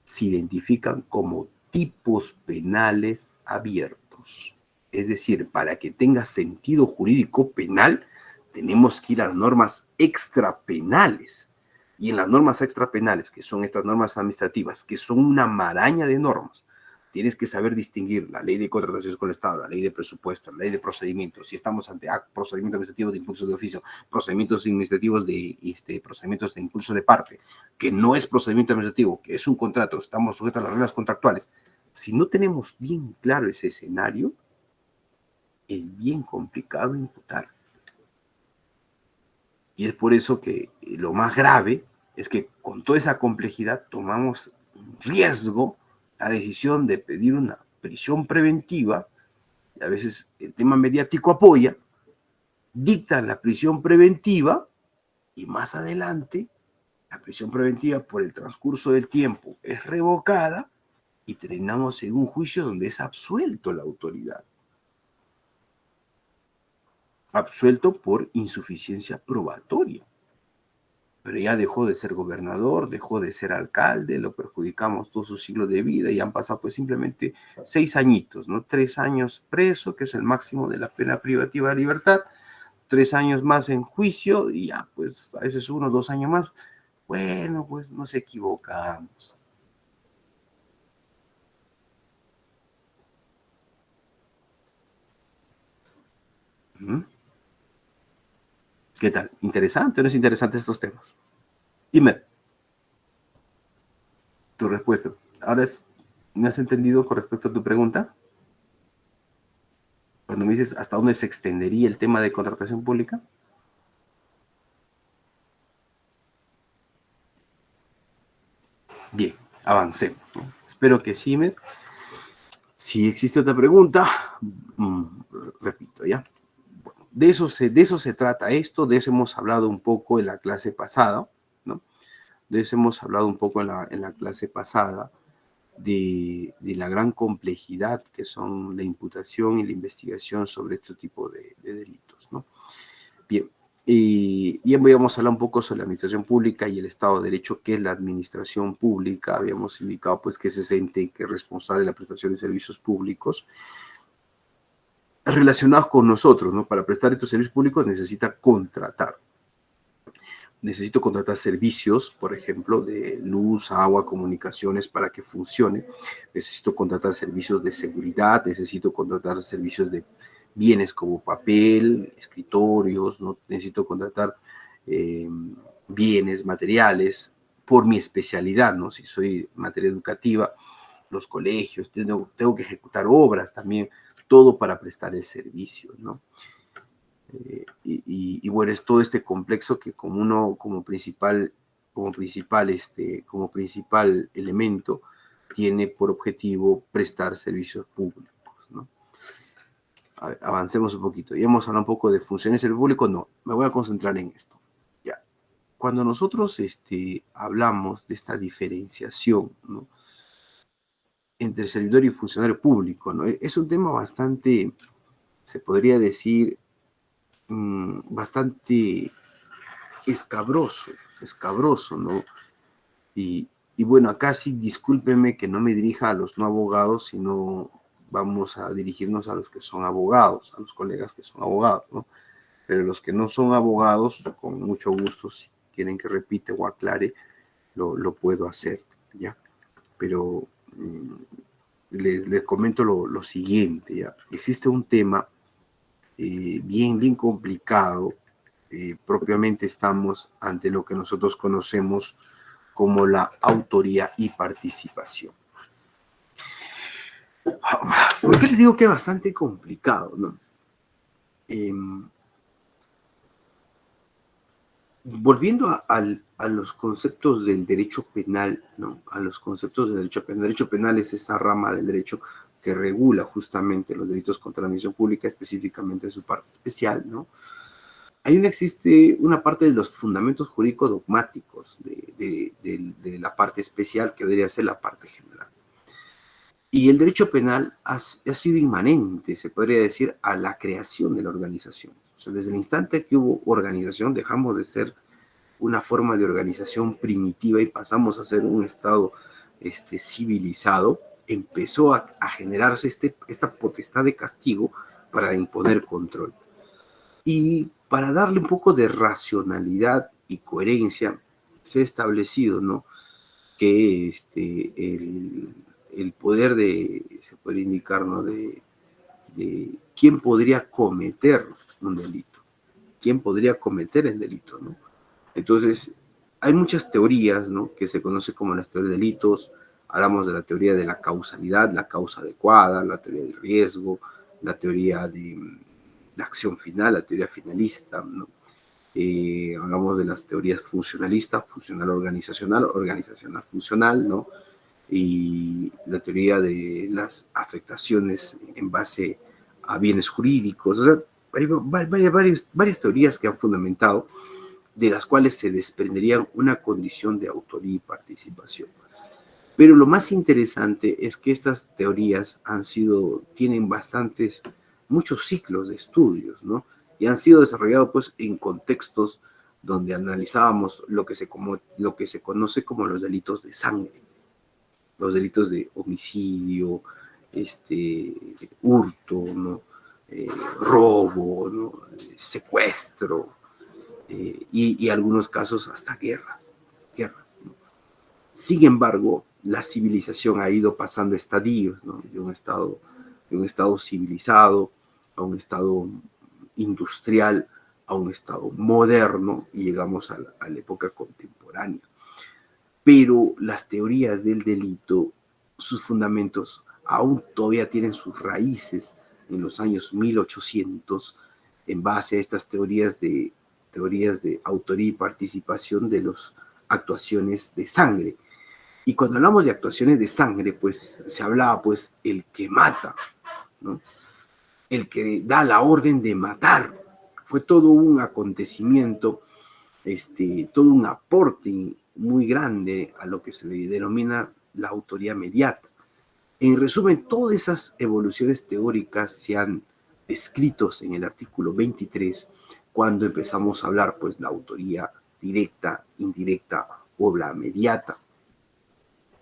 se identifican como tipos penales abiertos. Es decir, para que tenga sentido jurídico penal, tenemos que ir a las normas extrapenales. Y en las normas extrapenales, que son estas normas administrativas, que son una maraña de normas, tienes que saber distinguir la ley de contrataciones con el Estado, la ley de presupuesto, la ley de procedimientos. Si estamos ante procedimientos administrativos de impulso de oficio, procedimientos administrativos de procedimientos de impulso de parte, que no es procedimiento administrativo, que es un contrato, estamos sujetos a las reglas contractuales. Si no tenemos bien claro ese escenario, es bien complicado imputar. Y es por eso que lo más grave es que con toda esa complejidad tomamos en riesgo la decisión de pedir una prisión preventiva, y a veces el tema mediático apoya, dictan la prisión preventiva y más adelante la prisión preventiva por el transcurso del tiempo es revocada y terminamos en un juicio donde es absuelto la autoridad. Absuelto por insuficiencia probatoria. Pero ya dejó de ser gobernador, dejó de ser alcalde, lo perjudicamos todo su siglo de vida y han pasado pues simplemente 6 añitos, ¿no? 3 años preso, que es el máximo de la pena privativa de libertad, 3 años más en juicio y ya pues a veces 1 o 2 años más. Bueno, pues nos equivocamos. ¿Mm? ¿Qué tal? ¿Interesante o no es interesante estos temas? Dime tu respuesta. Ahora ¿me has entendido con respecto a tu pregunta? Cuando me dices hasta dónde se extendería el tema de contratación pública. Bien, avancemos, ¿no? Espero que sí me... Si existe otra pregunta, repito, ¿ya? Bueno, de eso se trata esto, de eso hemos hablado un poco en la clase pasada, ¿no? De eso hemos hablado un poco en la clase pasada, de la gran complejidad que son la imputación y la investigación sobre este tipo de delitos, ¿no? Bien, y vamos a hablar un poco sobre la administración pública y el Estado de Derecho. ¿Qué es la administración pública? Habíamos indicado pues que es ese ente que es responsable de la prestación de servicios públicos relacionados con nosotros, ¿no? Para prestar estos servicios públicos necesita contratar. Necesito contratar servicios, por ejemplo, de luz, agua, comunicaciones para que funcione. Necesito contratar servicios de seguridad, necesito contratar servicios de bienes como papel, escritorios, ¿no? Necesito contratar bienes, materiales, por mi especialidad, ¿no? Si soy materia educativa, los colegios, tengo que ejecutar obras también, todo para prestar el servicio, ¿no? Y bueno, es todo este complexo que como principal elemento tiene por objetivo prestar servicios públicos, ¿no? Avancemos un poquito. Ya hemos hablado un poco de funciones del público, no, me voy a concentrar en esto. Ya. Cuando nosotros hablamos de esta diferenciación, ¿no?, entre servidor y funcionario público, ¿no?, es un tema bastante, se podría decir, bastante escabroso, ¿no? Y bueno, acá sí, discúlpenme que no me dirija a los no abogados, sino vamos a dirigirnos a los que son abogados, a los colegas que son abogados, ¿no? Pero los que no son abogados, con mucho gusto, si quieren que repite o aclare, lo puedo hacer, ¿ya? Pero les comento lo siguiente, ¿ya? Existe un tema bien complicado. Propiamente estamos ante lo que nosotros conocemos como la autoría y participación. ¿Por qué les digo que es bastante complicado, no? Volviendo a los conceptos del derecho penal, ¿no? A los conceptos del derecho penal. El derecho penal es esta rama del derecho que regula justamente los delitos contra la administración pública, específicamente en su parte especial, ¿no? Ahí existe una parte de los fundamentos jurídicos dogmáticos de la parte especial, que debería ser la parte general. Y el derecho penal ha sido inmanente, se podría decir, a la creación de la organización. O sea, desde el instante que hubo organización, dejamos de ser una forma de organización primitiva y pasamos a ser un Estado civilizado, empezó a generarse esta potestad de castigo para imponer control. Y para darle un poco de racionalidad y coherencia, se ha establecido, ¿no?, que el poder se puede indicar, ¿no?, de quién podría cometer un delito, quién podría cometer el delito, ¿no? Entonces, hay muchas teorías, ¿no?, que se conocen como las teorías de delitos. Hablamos de la teoría de la causalidad, la causa adecuada, la teoría del riesgo, la teoría de la acción final, la teoría finalista, ¿no? Hablamos de las teorías funcionalistas, funcional organizacional, organizacional funcional, ¿no? Y la teoría de las afectaciones en base a bienes jurídicos. O sea, hay varias teorías que han fundamentado, de las cuales se desprenderían una condición de autoría y participación. Pero lo más interesante es que estas teorías tienen muchos ciclos de estudios, ¿no? Y han sido desarrollados, pues, en contextos donde analizábamos lo que se conoce como los delitos de sangre, los delitos de homicidio, hurto, ¿no? Robo, ¿no? Secuestro, y algunos casos hasta guerras, ¿no? Sin embargo, la civilización ha ido pasando estadios, ¿no?, de un estado civilizado a un estado industrial, a un estado moderno, y llegamos a la época contemporánea. Pero las teorías del delito, sus fundamentos, aún todavía tienen sus raíces en los años 1800, en base a estas teorías de autoría y participación de las actuaciones de sangre. Y cuando hablamos de actuaciones de sangre, pues se hablaba, pues, el que mata, ¿no?, el que da la orden de matar. Fue todo un acontecimiento, todo un aporte muy grande a lo que se le denomina la autoría mediata. En resumen, todas esas evoluciones teóricas se han descrito en el artículo 23, cuando empezamos a hablar, pues, la autoría directa, indirecta o la mediata.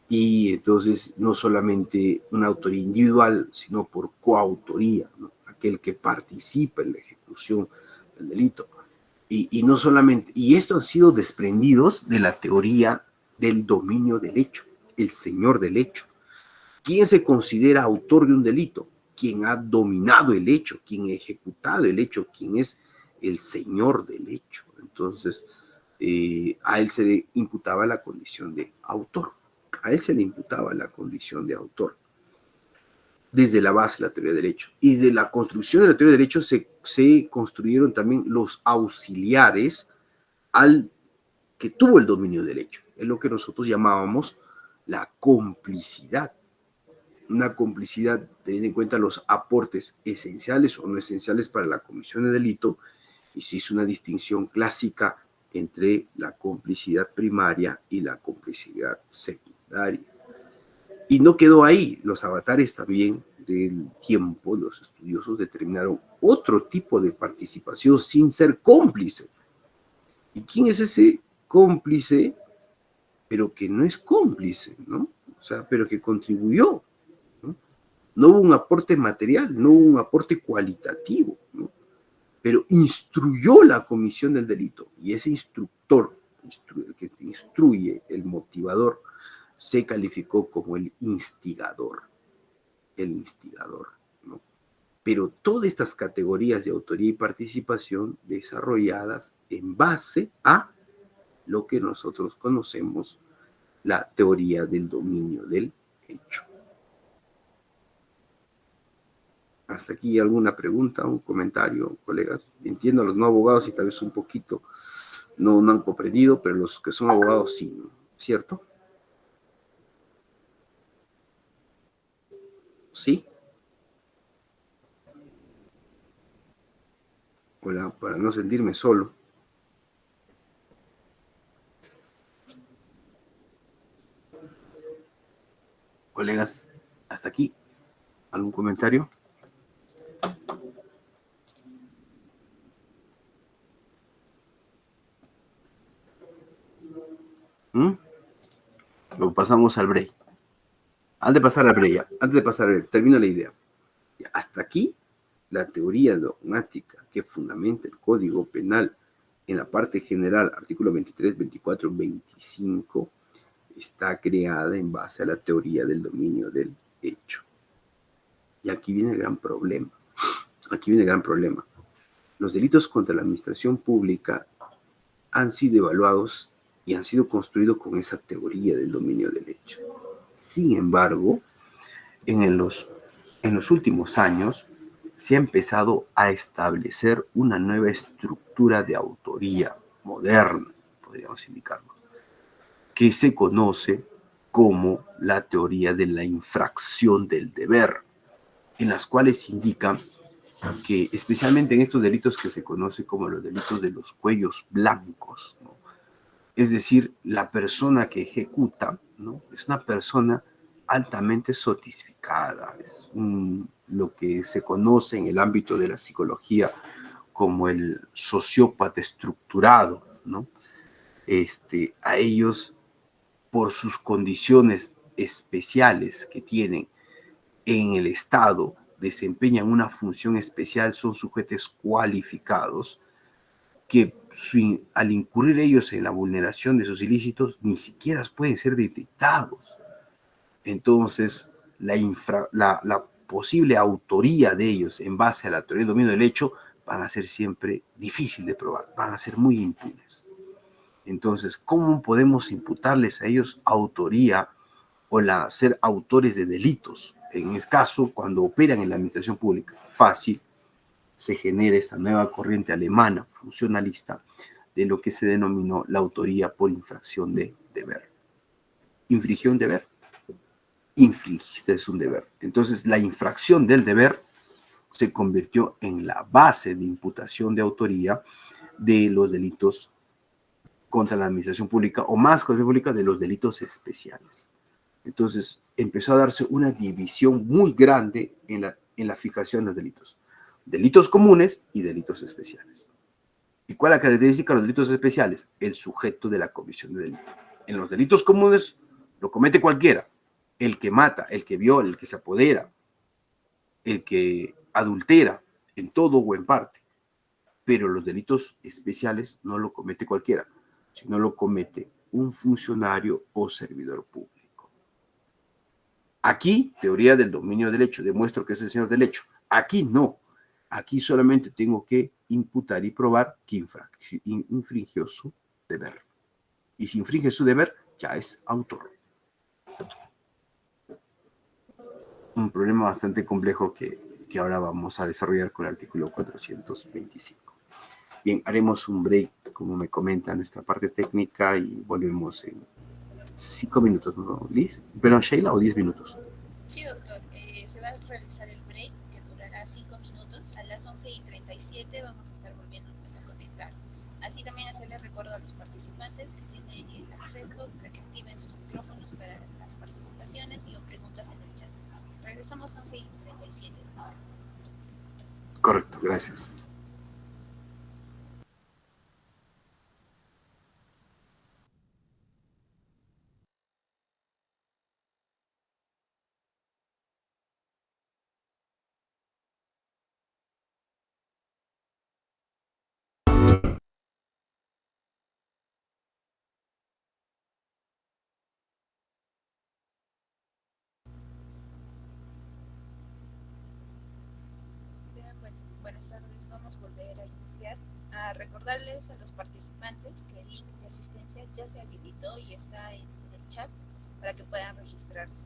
Y entonces no solamente una autoría individual, sino por coautoría, ¿no?, aquel que participa en la ejecución del delito. Y no solamente, y esto han sido desprendidos de la teoría del dominio del hecho, el señor del hecho. ¿Quién se considera autor de un delito? Quien ha dominado el hecho, quien ha ejecutado el hecho, quien es el señor del hecho. Entonces, a él se le imputaba la condición de autor. A él se le imputaba la condición de autor, desde la base de la teoría del derecho. Y de la construcción de la teoría del derecho se construyeron también los auxiliares al que tuvo el dominio del hecho. Es lo que nosotros llamábamos la complicidad. Una complicidad teniendo en cuenta los aportes esenciales o no esenciales para la comisión de delito, y se hizo una distinción clásica entre la complicidad primaria y la complicidad secundaria. Y no quedó ahí. Los avatares también del tiempo, los estudiosos, determinaron otro tipo de participación sin ser cómplice. ¿Y quién es ese cómplice, pero que no es cómplice, ¿no? O sea, pero que contribuyó, ¿no? No hubo un aporte material, no hubo un aporte cualitativo, ¿no?, pero instruyó la comisión del delito. Y ese instructor, el que instruye, el motivador, se calificó como el instigador, ¿no? Pero todas estas categorías de autoría y participación desarrolladas en base a lo que nosotros conocemos, la teoría del dominio del hecho. Hasta aquí alguna pregunta, un comentario, colegas. Entiendo a los no abogados y tal vez un poquito no han comprendido, pero los que son abogados sí, ¿no? ¿Cierto? ¿Sí? Hola, para no sentirme solo. Colegas, hasta aquí. ¿Algún comentario? ¿Mm? Lo pasamos al break. Antes de pasar al break, termino la idea. Hasta aquí, la teoría dogmática que fundamenta el Código Penal en la parte general, artículo 23, 24, 25, está creada en base a la teoría del dominio del hecho. Y aquí viene el gran problema. Los delitos contra la administración pública han sido evaluados y han sido construidos con esa teoría del dominio del hecho. Sin embargo, en los últimos años se ha empezado a establecer una nueva estructura de autoría moderna, podríamos indicarlo, que se conoce como la teoría de la infracción del deber, en las cuales indican que especialmente en estos delitos que se conoce como los delitos de los cuellos blancos, ¿no? Es decir, la persona que ejecuta, ¿no? Es una persona altamente sofisticada, es lo que se conoce en el ámbito de la psicología como el sociópata estructurado, ¿no? A ellos, por sus condiciones especiales que tienen en el Estado, desempeñan una función especial, son sujetos cualificados que al incurrir ellos en la vulneración de sus ilícitos ni siquiera pueden ser detectados. Entonces, la posible autoría de ellos en base a la teoría del dominio del hecho van a ser siempre difícil de probar, van a ser muy impunes. Entonces, ¿cómo podemos imputarles a ellos autoría o ser autores de delitos? En el caso, cuando operan en la administración pública, fácil, se genera esta nueva corriente alemana funcionalista de lo que se denominó la autoría por infracción de deber. ¿Infringió un deber? Infringiste un deber. Entonces, la infracción del deber se convirtió en la base de imputación de autoría de los delitos contra la administración pública, o más contra la pública, de los delitos especiales. Entonces, empezó a darse una división muy grande en la fijación de los delitos. Delitos comunes y delitos especiales. ¿Y cuál es la característica de los delitos especiales? El sujeto de la comisión de delito. En los delitos comunes lo comete cualquiera. El que mata, el que viola, el que se apodera, el que adultera, en todo o en parte. Pero los delitos especiales no lo comete cualquiera, sino lo comete un funcionario o servidor público. Aquí, teoría del dominio del hecho, demuestro que es el señor del hecho. Aquí no. Aquí solamente tengo que imputar y probar que infringió su deber. Y si infringe su deber, ya es autor. Un problema bastante complejo que ahora vamos a desarrollar con el artículo 425. Bien, haremos un break, como me comenta nuestra parte técnica, y volvemos en 5 minutos, ¿no, Liz? Pero Sheila, ¿o 10 minutos? Sí, doctor. Se va a realizar el break que durará 5 minutos. A las 11:37 vamos a estar volviéndonos a conectar. Así también hacerles recuerdo a los participantes que tienen el acceso para que activen sus micrófonos para las participaciones y o preguntas en el chat. Regresamos a 11:37. Correcto, gracias. podamos volver a iniciar, a recordarles a los participantes que el link de asistencia ya se habilitó y está en el chat para que puedan registrarse.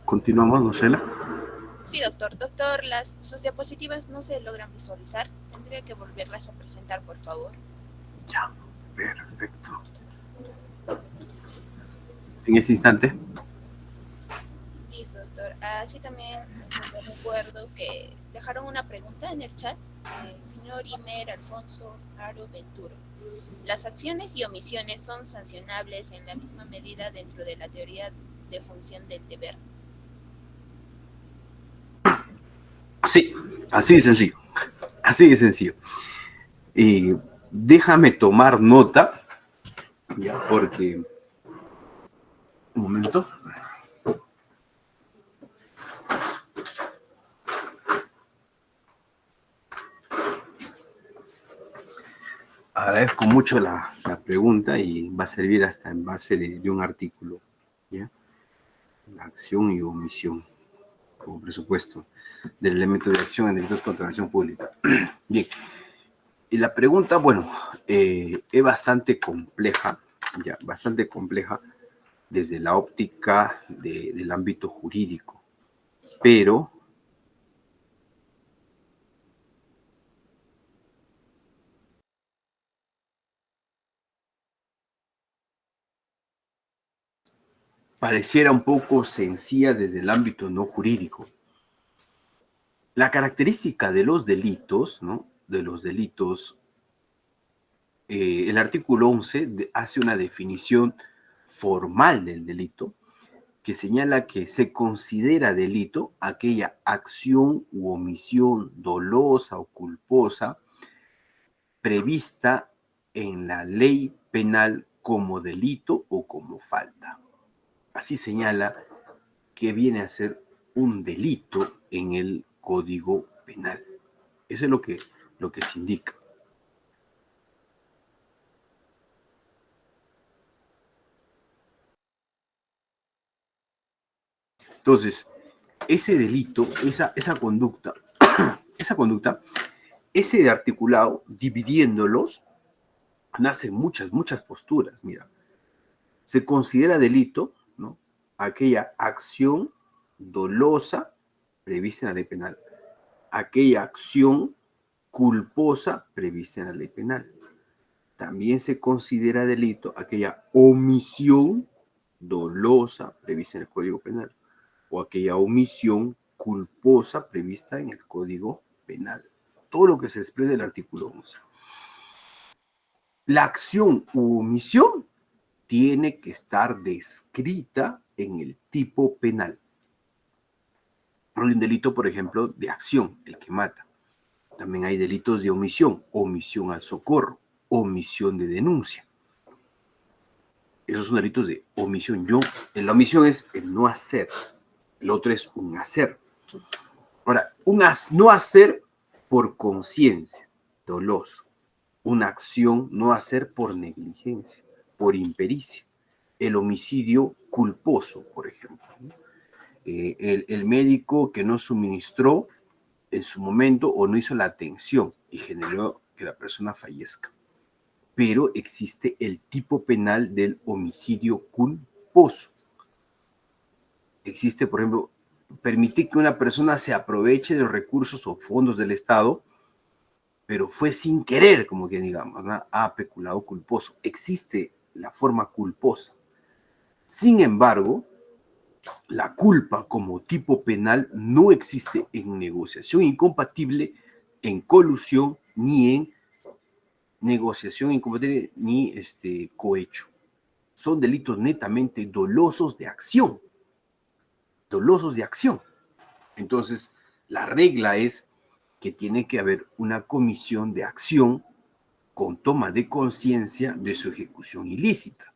Continuamos, Marcela. Sí, doctor. Doctor, sus diapositivas no se logran visualizar. Tendría que volverlas a presentar, por favor. Ya, perfecto. En ese instante. Listo, doctor. Así también les recuerdo que dejaron una pregunta en el chat. Señor Imer Alfonso Aro Venturo. Las acciones y omisiones son sancionables en la misma medida dentro de la teoría de función del deber. Sí, así de sencillo. Así de sencillo. Déjame tomar nota, ya, porque... Un momento. Agradezco mucho la pregunta y va a servir hasta en base de un artículo, ¿ya? La acción y omisión como presupuesto del elemento de acción en delitos contra la acción pública. Bien, y la pregunta, bueno, es bastante compleja, ya, bastante compleja desde la óptica del ámbito jurídico, pero pareciera un poco sencilla desde el ámbito no jurídico. La característica de los delitos, ¿no? De los delitos, el artículo 11 hace una definición formal del delito que señala que se considera delito aquella acción u omisión dolosa o culposa prevista en la ley penal como delito o como falta. Así señala que viene a ser un delito en el Código Penal. Eso es lo que se indica. Entonces, ese delito, esa conducta, ese articulado, dividiéndolos, nacen muchas posturas. Mira, se considera delito, ¿no?, aquella acción dolosa prevista en la ley penal, aquella acción culposa prevista en la ley penal. También se considera delito aquella omisión dolosa prevista en el Código Penal o aquella omisión culposa prevista en el Código Penal. Todo lo que se desprende del artículo 11. La acción u omisión tiene que estar descrita en el tipo penal. Hay un delito, por ejemplo, de acción, el que mata. También hay delitos de omisión, omisión al socorro, omisión de denuncia. Esos son delitos de omisión. La omisión es el no hacer, el otro es un hacer. Ahora, no hacer por conciencia, doloso. Una acción no hacer por negligencia, por impericia. El homicidio culposo, por ejemplo. El médico que no suministró en su momento o no hizo la atención y generó que la persona fallezca. Pero existe el tipo penal del homicidio culposo. Existe, por ejemplo, permitir que una persona se aproveche de los recursos o fondos del Estado, pero fue sin querer, como que digamos, ¿no? Peculado culposo. Existe la forma culposa. Sin embargo, la culpa como tipo penal no existe en negociación incompatible, en colusión, ni en negociación incompatible ni cohecho. Son delitos netamente dolosos de acción. Dolosos de acción. Entonces, la regla es que tiene que haber una comisión de acción con toma de conciencia de su ejecución ilícita.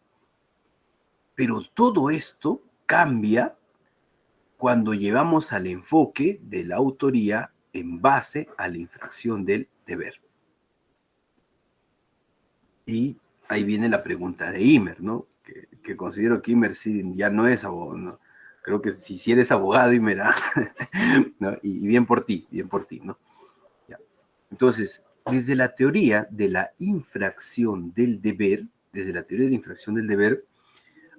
Pero todo esto cambia cuando llevamos al enfoque de la autoría en base a la infracción del deber. Y ahí viene la pregunta de Imer, ¿no? Que considero que Imer sí ya no es abogado, ¿no? Creo que si eres abogado, Imer, ¿no? Y bien por ti, ¿no? Ya. Entonces, desde la teoría de la infracción del deber,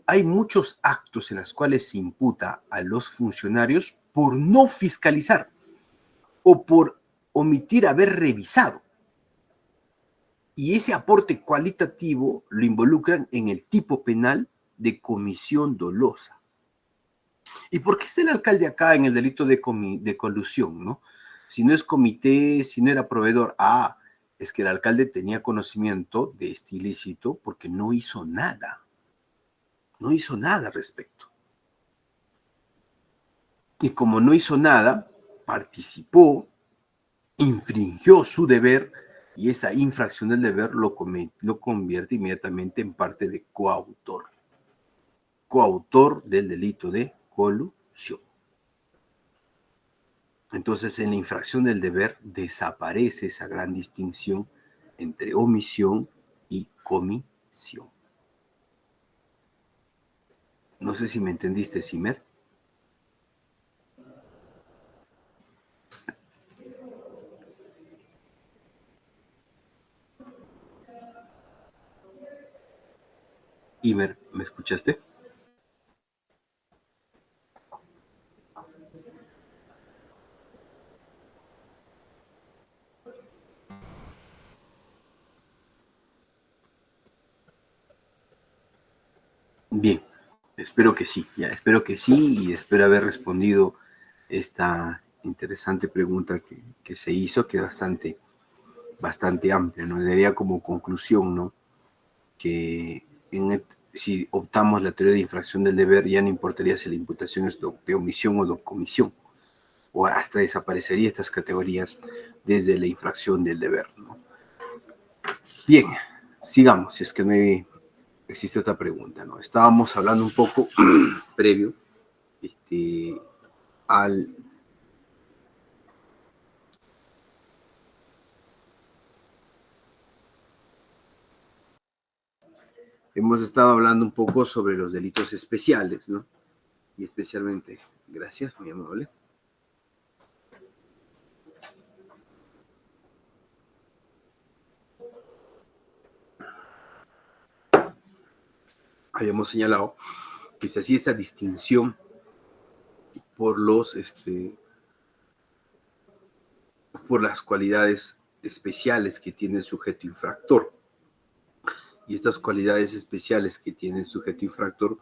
hay muchos actos en los cuales se imputa a los funcionarios por no fiscalizar o por omitir haber revisado. Y ese aporte cualitativo lo involucran en el tipo penal de comisión dolosa. ¿Y por qué está el alcalde acá en el delito de colusión, no? Si no es comité, si no era proveedor, es que el alcalde tenía conocimiento de este ilícito porque no hizo nada. No hizo nada al respecto. Y como no hizo nada, participó, infringió su deber, y esa infracción del deber lo convierte inmediatamente en parte de coautor. Coautor del delito de colusión. Entonces, en la infracción del deber desaparece esa gran distinción entre omisión y comisión. No sé si me entendiste, Simer. Imer, ¿me escuchaste? Bien, espero que sí, y espero haber respondido esta interesante pregunta que se hizo, que es bastante amplia, ¿no? Daría como conclusión, ¿no? Que si optamos la teoría de infracción del deber, ya no importaría si la imputación es de omisión o de comisión, o hasta desaparecería estas categorías desde la infracción del deber, ¿no? Bien, sigamos, si es que no existe otra pregunta, ¿no? Estábamos hablando un poco previo al... Hemos estado hablando un poco sobre los delitos especiales, ¿no? Y especialmente, gracias, muy amable. Habíamos señalado que se hacía esta distinción por por las cualidades especiales que tiene el sujeto infractor. Y estas cualidades especiales que tiene el sujeto infractor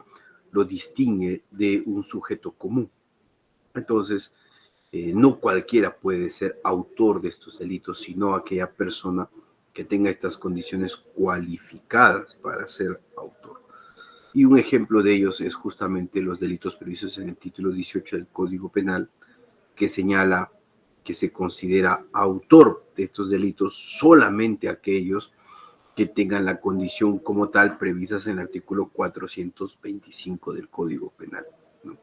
lo distingue de un sujeto común. Entonces, no cualquiera puede ser autor de estos delitos, sino aquella persona que tenga estas condiciones cualificadas para ser autor. Y un ejemplo de ellos es justamente los delitos previstos en el título 18 del Código Penal, que señala que se considera autor de estos delitos solamente aquellos que tengan la condición como tal previstas en el artículo 425 del Código Penal, ¿no?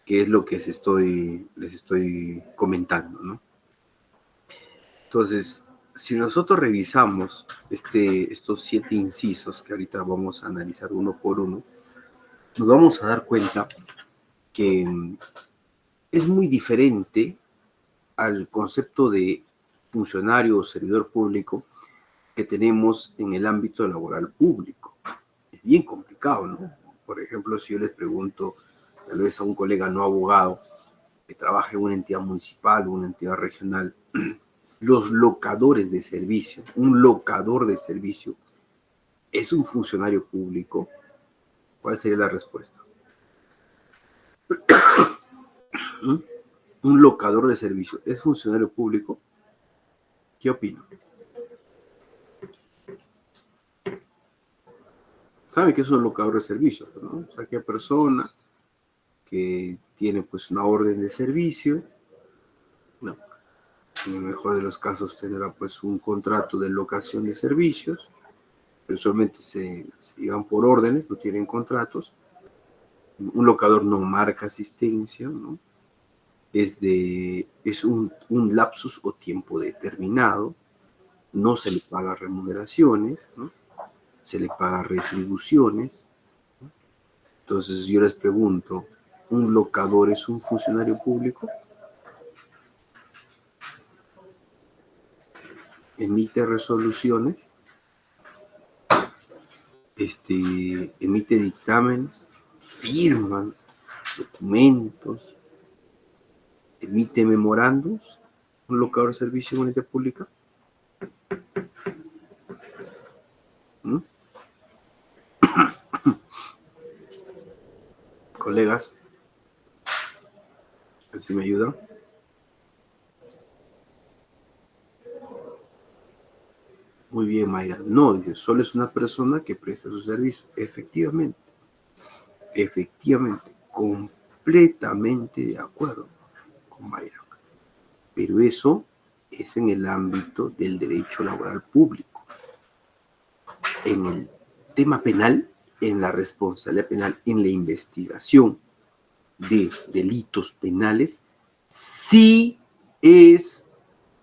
Que es lo que les estoy comentando, ¿no? Entonces, si nosotros revisamos estos 7 incisos que ahorita vamos a analizar uno por uno, nos vamos a dar cuenta que es muy diferente al concepto de funcionario o servidor público que tenemos en el ámbito laboral público. Es bien complicado, ¿no? Por ejemplo, si yo les pregunto tal vez a un colega no abogado que trabaja en una entidad municipal o una entidad regional, los locadores de servicio, un locador de servicio, ¿es un funcionario público? ¿Cuál sería la respuesta? ¿Un locador de servicio es funcionario público? ¿Qué opino? saben que es un locador de servicio, ¿no? O sea, aquella persona que tiene pues una orden de servicio, ¿no? En el mejor de los casos tendrá pues un contrato de locación de servicios, pero usualmente se llevan por órdenes, no tienen contratos. Un locador no marca asistencia, ¿no? Es un lapsus o tiempo determinado, no se le paga remuneraciones, ¿no? Se le paga retribuciones. Entonces yo les pregunto, ¿un locador es un funcionario público? ¿Emite resoluciones? ¿Emite dictámenes? ¿Firma documentos? ¿Emite memorandos? ¿Un locador de servicio en una entidad pública? ¿Mm? Colegas, a ver si me ayudan. Muy bien, Mayra. No, dice, solo es una persona que presta su servicio. Efectivamente, completamente de acuerdo con Mayra. Pero eso es en el ámbito del derecho laboral público. En el tema penal, en la responsabilidad penal, en la investigación de delitos penales, sí es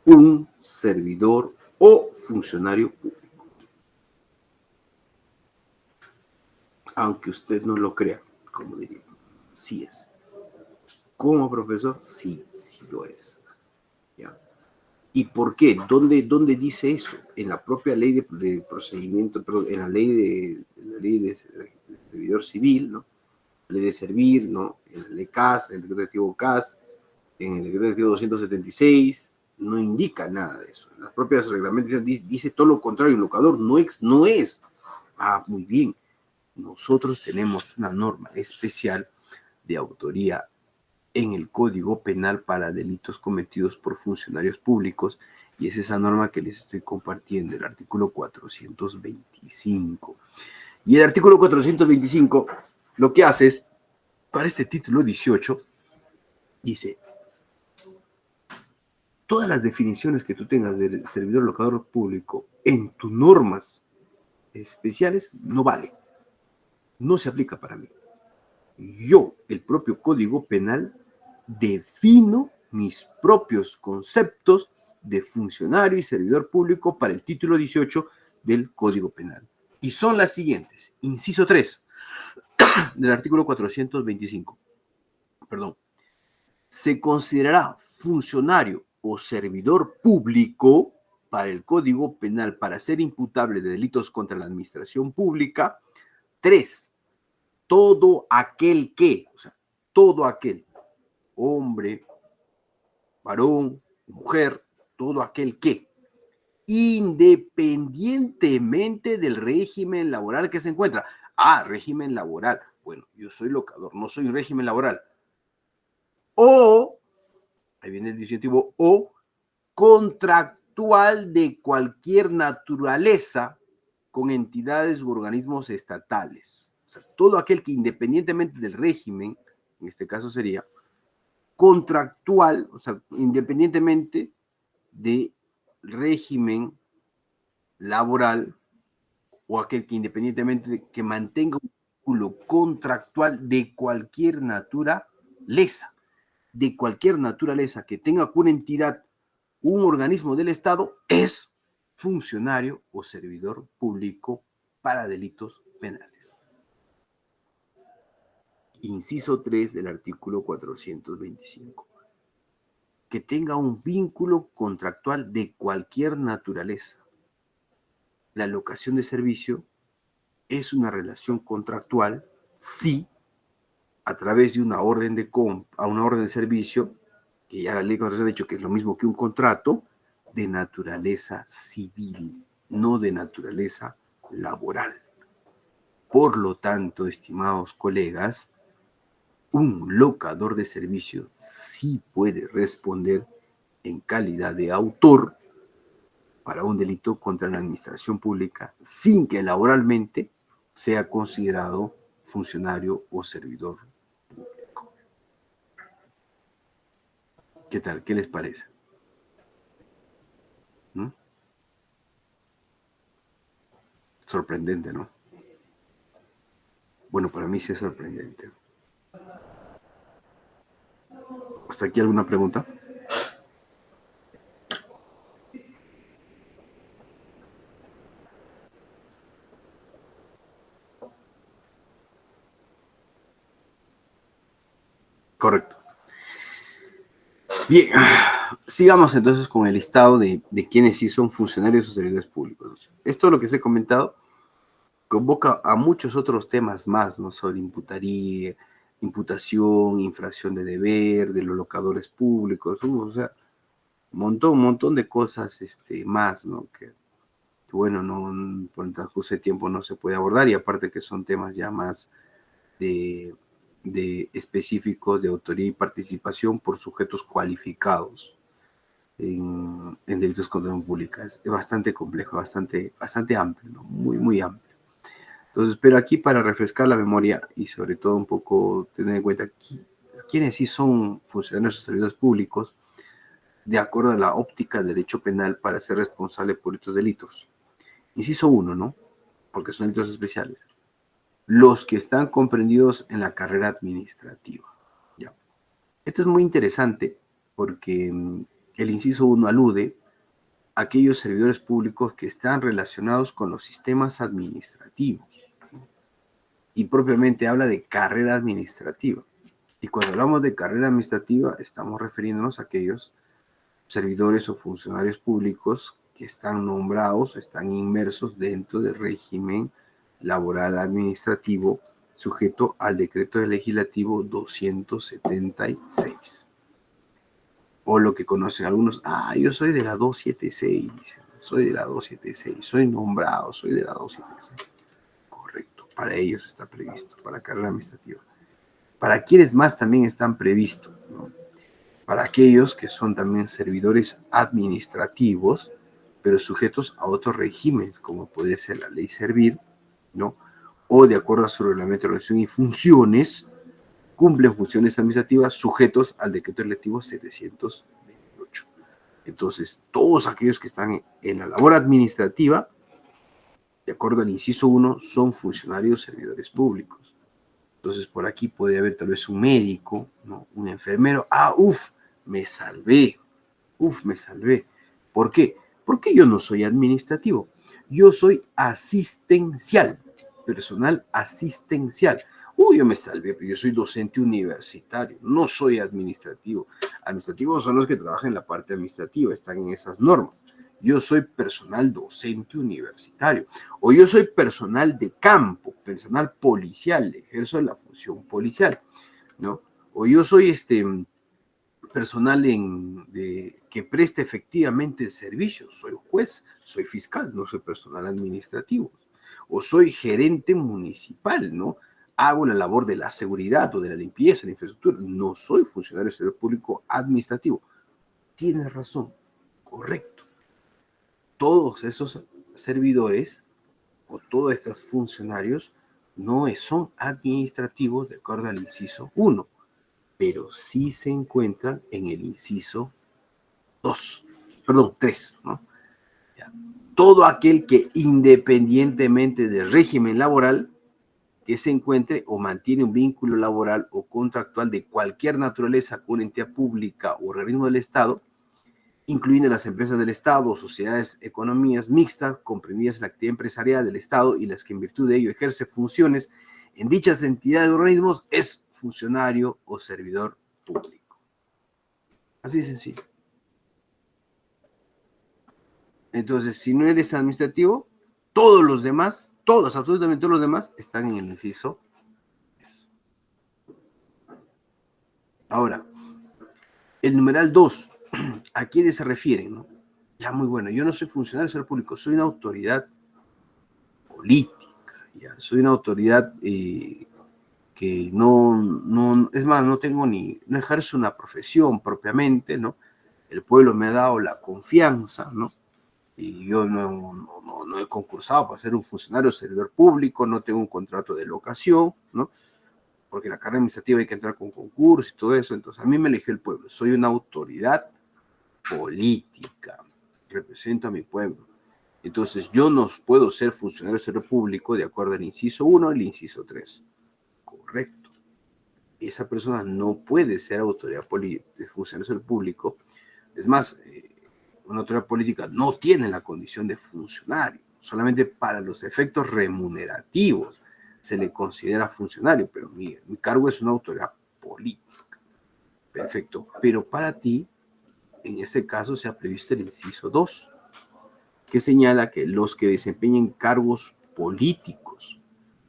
un servidor o funcionario público. Aunque usted no lo crea, como diría, sí es. Como profesor, sí, sí lo es. ¿Ya? ¿Y por qué? ¿Dónde dice eso? En la propia ley de procedimiento, perdón, en la ley de servidor civil, ¿no? La ley de servir, ¿no? En la ley CAS, en el decreto CAS, en el decreto 276, no indica nada de eso. En las propias reglamentos dice todo lo contrario, un locador no es. Ah, muy bien. Nosotros tenemos una norma especial de autoría en el Código Penal para delitos cometidos por funcionarios públicos, y es esa norma que les estoy compartiendo, el artículo 425. Y el artículo 425 lo que hace es, para este título 18, dice, todas las definiciones que tú tengas de servidor locador público en tus normas especiales no vale, no se aplica para mí. Yo, el propio Código Penal, defino mis propios conceptos de funcionario y servidor público para el título 18 del Código Penal. Y son las siguientes. Inciso 3 del artículo 425. Perdón. Se considerará funcionario o servidor público para el Código Penal para ser imputable de delitos contra la administración pública. 3. Todo aquel que, o sea, todo aquel, hombre, varón, mujer, todo aquel que, independientemente del régimen laboral que se encuentra. Ah, régimen laboral. Bueno, yo soy locador, no soy un régimen laboral. O, ahí viene el distintivo, o contractual de cualquier naturaleza con entidades u organismos estatales. O sea, todo aquel que independientemente del régimen, en este caso sería contractual, o sea, independientemente de régimen laboral, o aquel que independientemente de que mantenga un vínculo contractual de cualquier naturaleza, que tenga una entidad, un organismo del Estado, es funcionario o servidor público para delitos penales. Inciso 3 del artículo 425. Que tenga un vínculo contractual de cualquier naturaleza. La locación de servicio es una relación contractual, sí, a través de una orden de compra, una orden de servicio, que ya la ley ha dicho que es lo mismo que un contrato, de naturaleza civil, no de naturaleza laboral. Por lo tanto, estimados colegas, un locador de servicio sí puede responder en calidad de autor para un delito contra la administración pública sin que laboralmente sea considerado funcionario o servidor público. ¿Qué tal? ¿Qué les parece? ¿Mm? Sorprendente, ¿no? Bueno, para mí sí es sorprendente. ¿Hasta aquí alguna pregunta? Correcto. Bien, sigamos entonces con el listado de quienes sí son funcionarios o servidores públicos. Esto, lo que se ha comentado, convoca a muchos otros temas más, ¿no? Sobre imputaría, imputación, infracción de deber, de los locadores públicos, o sea, un montón de cosas más, ¿no? Que bueno, no, por el transcurso de tiempo no se puede abordar, y aparte que son temas ya más de, específicos de autoría y participación por sujetos cualificados en delitos contra la pública. Es bastante complejo, bastante amplio, ¿no? Muy amplio. Entonces, pero aquí para refrescar la memoria y sobre todo un poco tener en cuenta quiénes sí son funcionarios o servidores públicos de acuerdo a la óptica del derecho penal para ser responsable por estos delitos. Inciso 1, ¿no? Porque son delitos especiales. Los que están comprendidos en la carrera administrativa. ¿Ya? Esto es muy interesante porque el inciso 1 alude a aquellos servidores públicos que están relacionados con los sistemas administrativos. Y propiamente habla de carrera administrativa. Y cuando hablamos de carrera administrativa, estamos refiriéndonos a aquellos servidores o funcionarios públicos que están nombrados, están inmersos dentro del régimen laboral administrativo sujeto al decreto legislativo 276. O lo que conocen algunos, yo soy de la 276, soy nombrado, soy de la 276. Correcto, para ellos está previsto, para la carrera administrativa. Para quienes más también están previstos, ¿no? Para aquellos que son también servidores administrativos, pero sujetos a otros regímenes, como podría ser la ley Servir, ¿no? O de acuerdo a su reglamento de organización y funciones, cumplen funciones administrativas sujetos al decreto legislativo 728. Entonces, todos aquellos que están en la labor administrativa, de acuerdo al inciso 1, son funcionarios servidores públicos. Entonces, por aquí puede haber tal vez un médico, ¿no? Un enfermero. Me salvé. Me salvé. ¿Por qué? Porque yo no soy administrativo. Yo soy asistencial, personal asistencial. Yo me salvé, pero yo soy docente universitario, no soy administrativo. Administrativos son los que trabajan en la parte administrativa, están en esas normas. Yo soy personal docente universitario, o yo soy personal de campo, personal policial, ejerzo la función policial, ¿no? O yo soy personal que preste efectivamente el servicio, soy juez, soy fiscal, no soy personal administrativo. O soy gerente municipal, ¿no? Hago la labor de la seguridad o de la limpieza, de la infraestructura, no soy funcionario del sector público administrativo. Tienes razón, correcto. Todos esos servidores o todos estos funcionarios no son administrativos de acuerdo al inciso 1, pero sí se encuentran en el inciso 3, ¿no? Ya. Todo aquel que independientemente del régimen laboral que se encuentre o mantiene un vínculo laboral o contractual de cualquier naturaleza con una entidad pública o organismo del Estado, incluyendo las empresas del Estado o sociedades, economías mixtas comprendidas en la actividad empresarial del Estado y las que en virtud de ello ejerce funciones en dichas entidades o organismos, es funcionario o servidor público. Así de sencillo. Entonces, si no eres administrativo, todos los demás, absolutamente todos los demás, están en el inciso. Ahora, el numeral 2, ¿a quiénes se refieren, no? Ya, muy bueno, yo no soy funcionario del sector público, soy una autoridad política, ya, soy una autoridad que no, es más, no ejerzo una profesión propiamente, ¿no? El pueblo me ha dado la confianza, ¿no? Y yo no he concursado para ser un funcionario servidor público, no tengo un contrato de locación, ¿no? Porque la carrera administrativa hay que entrar con concurso y todo eso. Entonces, a mí me eligió el pueblo. Soy una autoridad política. Represento a mi pueblo. Entonces, yo no puedo ser funcionario servidor público de acuerdo al inciso 1 y el inciso 3. Correcto. Esa persona no puede ser autoridad política, funcionario servidor público. Es más, una autoridad política no tiene la condición de funcionario. Solamente para los efectos remunerativos se le considera funcionario, pero mi cargo es una autoridad política. Perfecto. Pero para ti, en ese caso, se ha previsto el inciso 2, que señala que los que desempeñen cargos políticos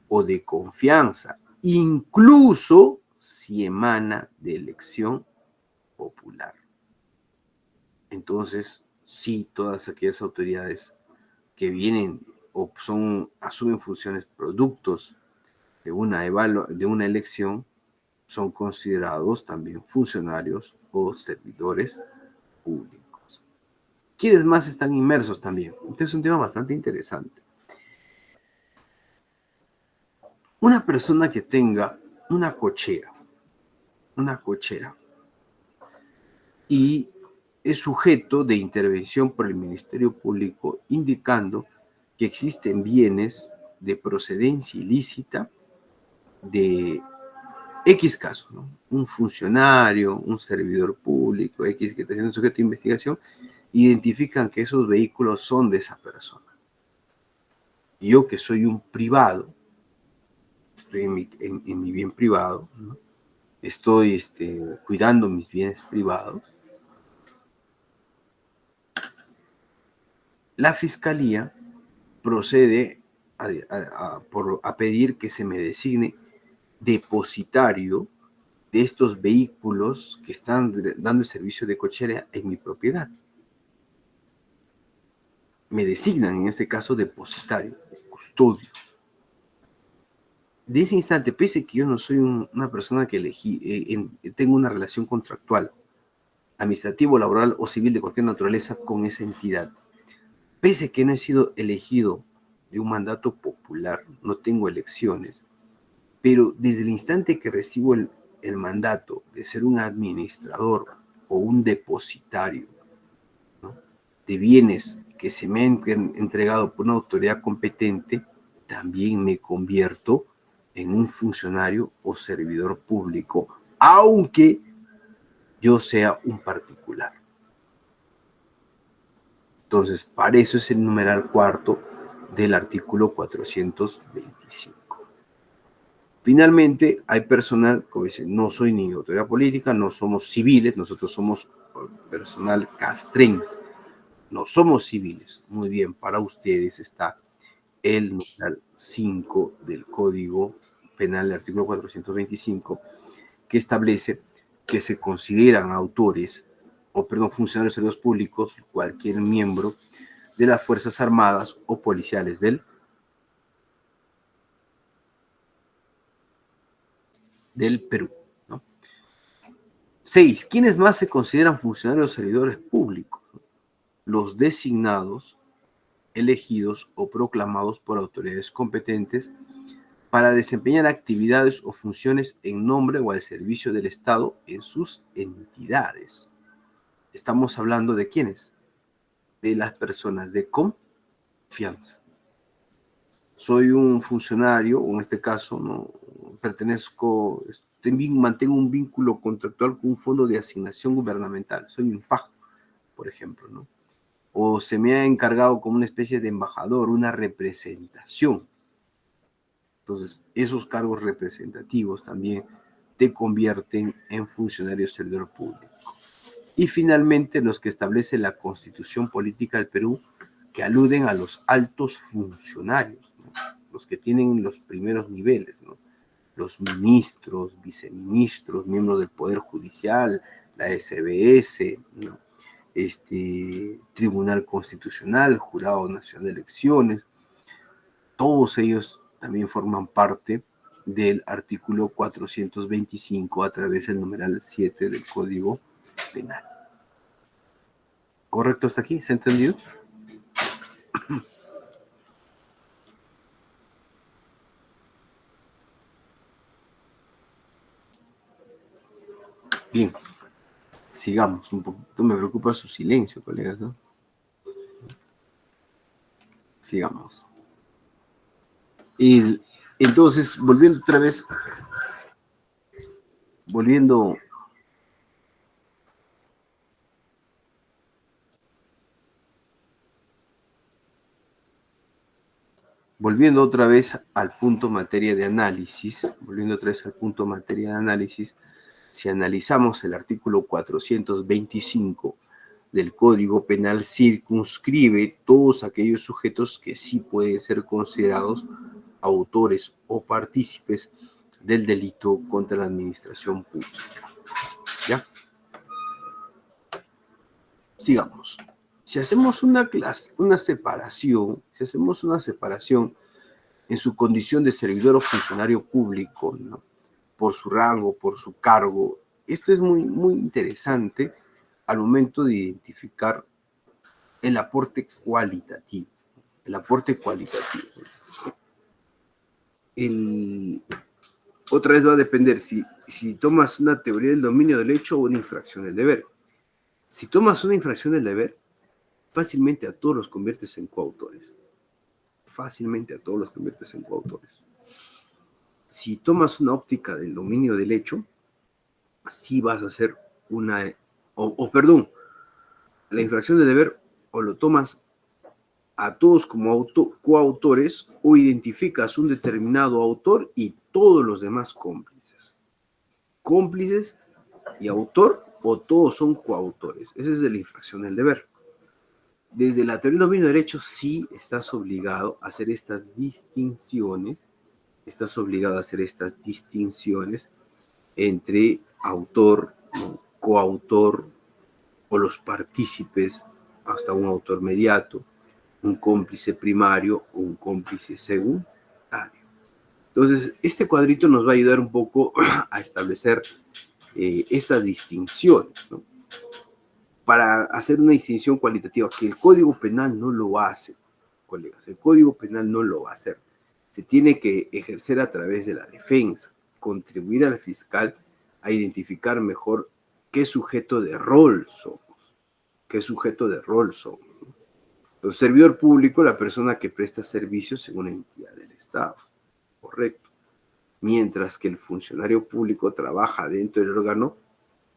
o de confianza, incluso si emana de elección popular. Entonces, sí, todas aquellas autoridades que vienen o asumen funciones productos de una elección son considerados también funcionarios o servidores públicos. ¿Quiénes más están inmersos también? Este es un tema bastante interesante. Una persona que tenga una cochera y es sujeto de intervención por el Ministerio Público indicando que existen bienes de procedencia ilícita de X caso, ¿no? Un funcionario, un servidor público, X que está siendo sujeto de investigación, identifican que esos vehículos son de esa persona. Y yo que soy un privado, estoy en mi bien privado, ¿no? Estoy cuidando mis bienes privados, la fiscalía procede a pedir que se me designe depositario de estos vehículos que están dando el servicio de cochera en mi propiedad. Me designan en ese caso depositario, custodio. De ese instante, pese que yo no soy una persona que tengo una relación contractual, administrativo, laboral o civil de cualquier naturaleza con esa entidad, pese que no he sido elegido de un mandato popular, no tengo elecciones, pero desde el instante que recibo el mandato de ser un administrador o un depositario, ¿no?, de bienes que se me han entregado por una autoridad competente, también me convierto en un funcionario o servidor público, aunque yo sea un particular. Entonces, para eso es el numeral cuarto del artículo 425. Finalmente, hay personal, como dice, no soy ni autoridad política, no somos civiles, nosotros somos personal castrense, no somos civiles. Muy bien, para ustedes está el numeral 5 del Código Penal, el artículo 425, que establece que se consideran funcionarios de servicios públicos cualquier miembro de las Fuerzas Armadas o policiales del Perú, ¿no? 6. ¿Quiénes más se consideran funcionarios o servidores públicos? Los designados, elegidos o proclamados por autoridades competentes para desempeñar actividades o funciones en nombre o al servicio del Estado en sus entidades. Estamos hablando de ¿quiénes? De las personas de confianza. Soy un funcionario, o en este caso, no mantengo un vínculo contractual con un fondo de asignación gubernamental. Soy un FAJ, por ejemplo, ¿no? O se me ha encargado como una especie de embajador, una representación. Entonces, esos cargos representativos también te convierten en funcionario servidor público. Y finalmente, los que establece la Constitución Política del Perú, que aluden a los altos funcionarios, ¿no?, los que tienen los primeros niveles, ¿no?, los ministros, viceministros, miembros del Poder Judicial, la SBS, ¿no?, Tribunal Constitucional, Jurado Nacional de Elecciones, todos ellos también forman parte del artículo 425 a través del numeral 7 del Código Penal. ¿Correcto hasta aquí? ¿Se ha entendido? Bien, sigamos. Un poquito me preocupa su silencio, colegas, ¿no? Sigamos. Y entonces, volviendo otra vez, volviendo otra vez al punto materia de análisis, si analizamos el artículo 425 del Código Penal, circunscribe todos aquellos sujetos que sí pueden ser considerados autores o partícipes del delito contra la administración pública. ¿Ya? Sigamos. Si hacemos una separación en su condición de servidor o funcionario público, ¿no?, por su rango, por su cargo, esto es muy, muy interesante al momento de identificar el aporte cualitativo. Otra vez va a depender si tomas una teoría del dominio del hecho o una infracción del deber. Si tomas una infracción del deber, fácilmente a todos los conviertes en coautores. Si tomas una óptica del dominio del hecho, sí vas a hacer la infracción del deber, o lo tomas a todos como coautores, o identificas un determinado autor y todos los demás cómplices. Cómplices y autor, o todos son coautores. Esa es de la infracción del deber. Desde la teoría del dominio del derecho sí estás obligado a hacer estas distinciones, entre autor, coautor, o los partícipes, hasta un autor mediato, un cómplice primario o un cómplice secundario. Entonces, este cuadrito nos va a ayudar un poco a establecer estas distinciones, ¿no?, para hacer una distinción cualitativa, que el Código Penal no lo hace, colegas. El Código Penal no lo va a hacer. Se tiene que ejercer a través de la defensa, contribuir al fiscal a identificar mejor qué sujeto de rol somos. El servidor público, la persona que presta servicios en una entidad del Estado, correcto. Mientras que el funcionario público trabaja dentro del órgano,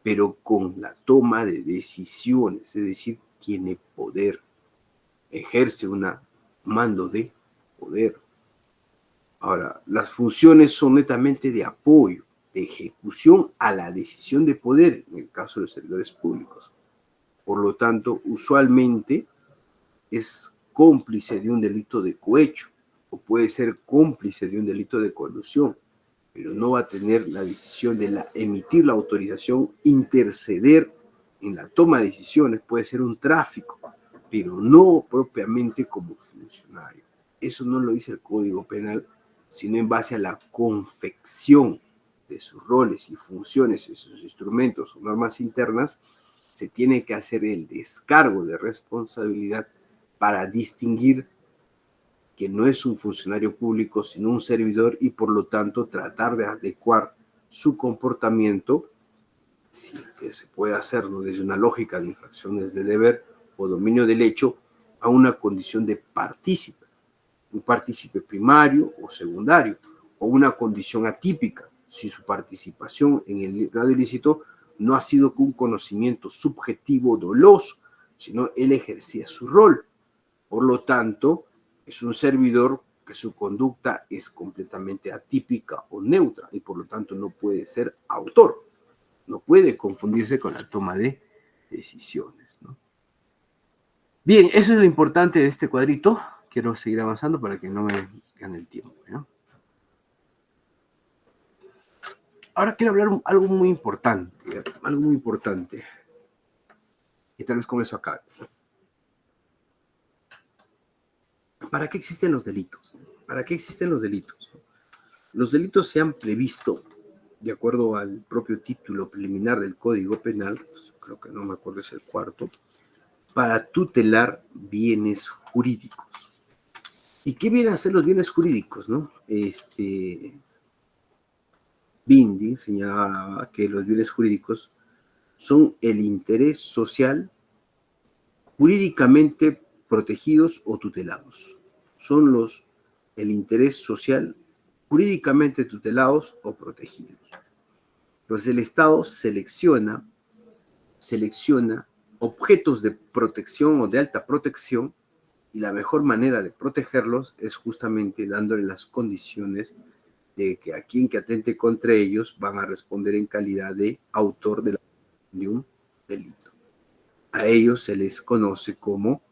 pero con la toma de decisiones, es decir, tiene poder, ejerce un mando de poder. Ahora, las funciones son netamente de apoyo, de ejecución a la decisión de poder, en el caso de los servidores públicos. Por lo tanto, usualmente es cómplice de un delito de cohecho, o puede ser cómplice de un delito de colusión, pero no va a tener la decisión de emitir la autorización, interceder en la toma de decisiones. Puede ser un tráfico, pero no propiamente como funcionario. Eso no lo dice el Código Penal, sino en base a la confección de sus roles y funciones, de sus instrumentos o normas internas, se tiene que hacer el descargo de responsabilidad para distinguir que no es un funcionario público, sino un servidor, y por lo tanto tratar de adecuar su comportamiento, si que se puede hacerlo desde una lógica de infracciones de deber o dominio del hecho, a una condición de partícipe, un partícipe primario o secundario, o una condición atípica, si su participación en el grado ilícito no ha sido con un conocimiento subjetivo doloso, sino él ejercía su rol. Por lo tanto, es un servidor que su conducta es completamente atípica o neutra, y por lo tanto no puede ser autor, no puede confundirse con la toma de decisiones, ¿no? Bien, eso es lo importante de este cuadrito. Quiero seguir avanzando para que no me gane el tiempo, ¿no? Ahora quiero hablar algo muy importante, y tal vez con eso acabe. ¿Para qué existen los delitos? Los delitos se han previsto, de acuerdo al propio título preliminar del Código Penal, pues, creo que no me acuerdo, es el cuarto, para tutelar bienes jurídicos. ¿Y qué vienen a ser los bienes jurídicos, no? Bindi señalaba que los bienes jurídicos son el interés social jurídicamente protegidos o tutelados. Son el interés social jurídicamente tutelados o protegidos. Entonces el Estado selecciona objetos de protección o de alta protección, y la mejor manera de protegerlos es justamente dándole las condiciones de que a quien que atente contra ellos van a responder en calidad de autor de un delito. A ellos se les conoce como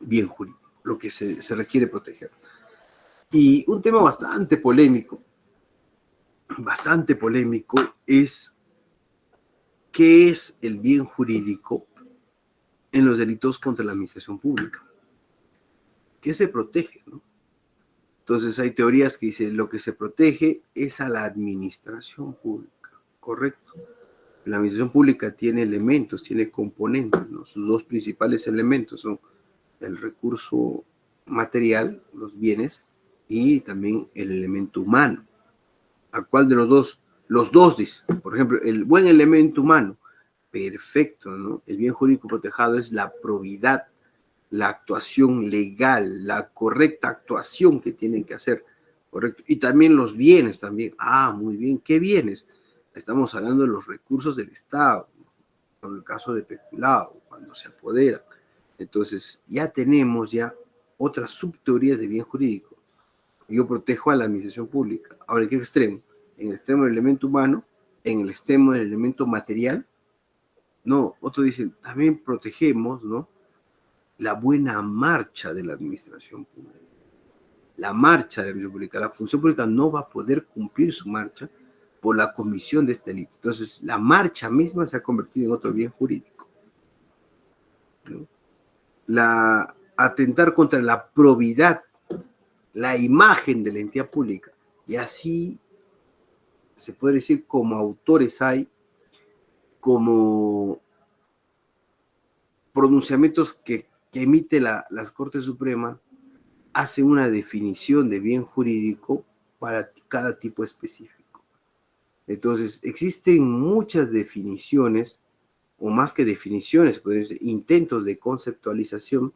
bien jurídico, lo que se requiere proteger. Y un tema bastante polémico es qué es el bien jurídico en los delitos contra la administración pública. ¿Qué se protege, no? Entonces hay teorías que dicen lo que se protege es a la administración pública, ¿correcto? La administración pública tiene elementos, tiene componentes, ¿no? Sus dos principales elementos son el recurso material, los bienes, y también el elemento humano. ¿A cuál de los dos? Los dos, dice. Por ejemplo, el buen elemento humano, perfecto, ¿no? El bien jurídico protegido es la probidad, la actuación legal, la correcta actuación que tienen que hacer, ¿correcto? Y también los bienes también. Ah, muy bien. ¿Qué bienes? Estamos hablando de los recursos del Estado, ¿no? En el caso de peculado, cuando se apodera. Entonces, ya tenemos otras subteorías de bien jurídico. Yo protejo a la administración pública. Ahora, ¿en qué extremo? En el extremo del elemento humano, en el extremo del elemento material. No, otros dicen, también protegemos, ¿no?, la buena marcha de la administración pública. La marcha de la administración pública. La función pública no va a poder cumplir su marcha por la comisión de este delito. Entonces, la marcha misma se ha convertido en otro bien jurídico, ¿no? Atentar contra la probidad, la imagen de la entidad pública. Y así se puede decir como autores hay, como pronunciamientos que emite la Corte Suprema, hace una definición de bien jurídico para cada tipo específico. Entonces, existen muchas definiciones, o más que definiciones, podrían ser intentos de conceptualización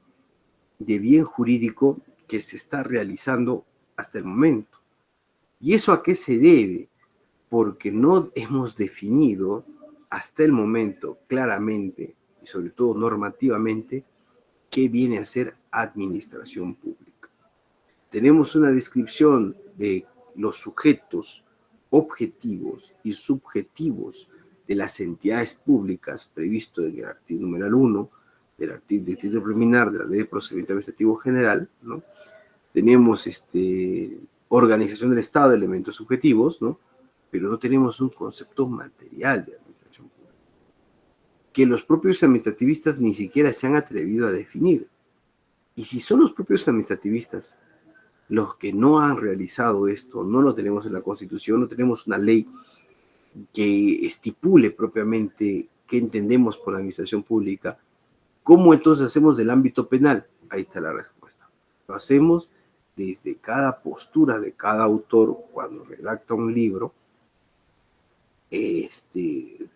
de bien jurídico que se está realizando hasta el momento. ¿Y eso a qué se debe? Porque no hemos definido hasta el momento claramente, y sobre todo normativamente, qué viene a ser administración pública. Tenemos una descripción de los sujetos objetivos y subjetivos de las entidades públicas previsto en el artículo numeral 1 del título preliminar de la Ley de Procedimiento Administrativo General, ¿no? Tenemos organización del Estado, elementos subjetivos, ¿no?, pero no tenemos un concepto material de administración pública, que los propios administrativistas ni siquiera se han atrevido a definir. Y si son los propios administrativistas los que no han realizado esto, no lo tenemos en la Constitución, no tenemos una ley que estipule propiamente qué entendemos por la administración pública, ¿cómo entonces hacemos del ámbito penal? Ahí está la respuesta. Lo hacemos desde cada postura de cada autor cuando redacta un libro,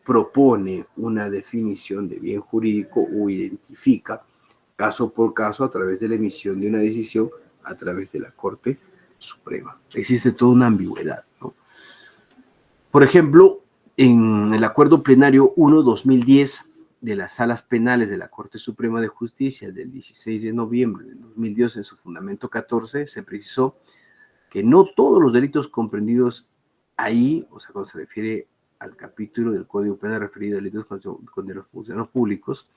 propone una definición de bien jurídico o identifica caso por caso a través de la emisión de una decisión a través de la Corte Suprema. Existe toda una ambigüedad, ¿no? Por ejemplo, en el Acuerdo Plenario 1-2010 de las Salas Penales de la Corte Suprema de Justicia del 16 de noviembre de 2010, en su fundamento 14, se precisó que no todos los delitos comprendidos ahí, o sea, cuando se refiere al capítulo del Código Penal referido a delitos contra los funcionarios públicos,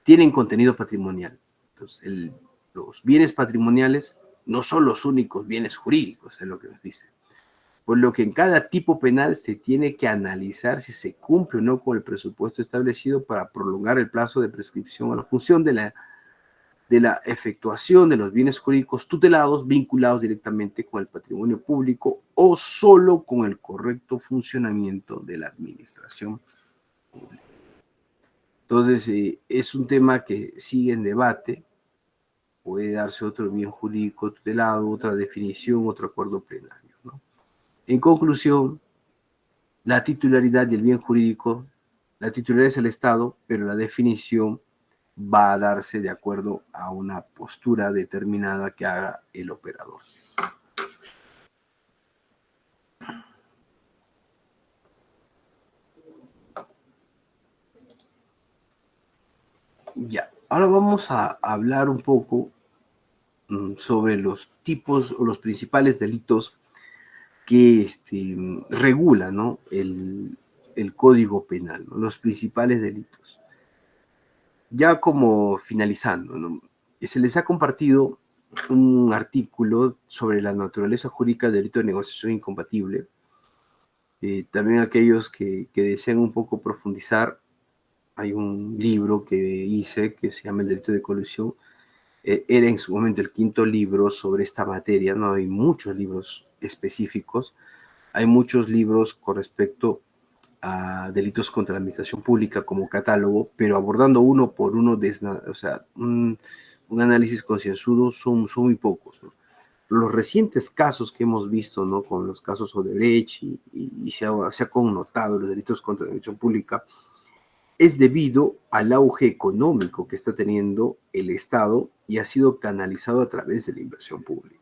tienen contenido patrimonial. Entonces, los bienes patrimoniales no son los únicos bienes jurídicos, es lo que nos dice. Por lo que en cada tipo penal se tiene que analizar si se cumple o no con el presupuesto establecido para prolongar el plazo de prescripción a la función de la efectuación de los bienes jurídicos tutelados vinculados directamente con el patrimonio público o solo con el correcto funcionamiento de la administración pública. Entonces, es un tema que sigue en debate. Puede darse otro bien jurídico tutelado, otra definición, otro acuerdo plenario, ¿no? En conclusión, la titularidad del bien jurídico La titularidad es el Estado, pero la definición va a darse de acuerdo a una postura determinada que haga el operador. Ya, ahora vamos a hablar un poco sobre los tipos o los principales delitos que regula, ¿no? el Código Penal, ¿no? Los principales delitos. Ya como finalizando, ¿no? Se les ha compartido un artículo sobre la naturaleza jurídica del delito de negociación incompatible. También aquellos que desean un poco profundizar, hay un libro que hice que se llama El delito de colusión. Era en su momento el 5º libro sobre esta materia, no hay muchos libros específicos, hay muchos libros con respecto a delitos contra la administración pública como catálogo, pero abordando uno por uno, o sea, un análisis concienzudo son muy pocos, ¿no? Los recientes casos que hemos visto, ¿no? Con los casos Odebrecht y se ha connotado los delitos contra la administración pública, es debido al auge económico que está teniendo el Estado y ha sido canalizado a través de la inversión pública.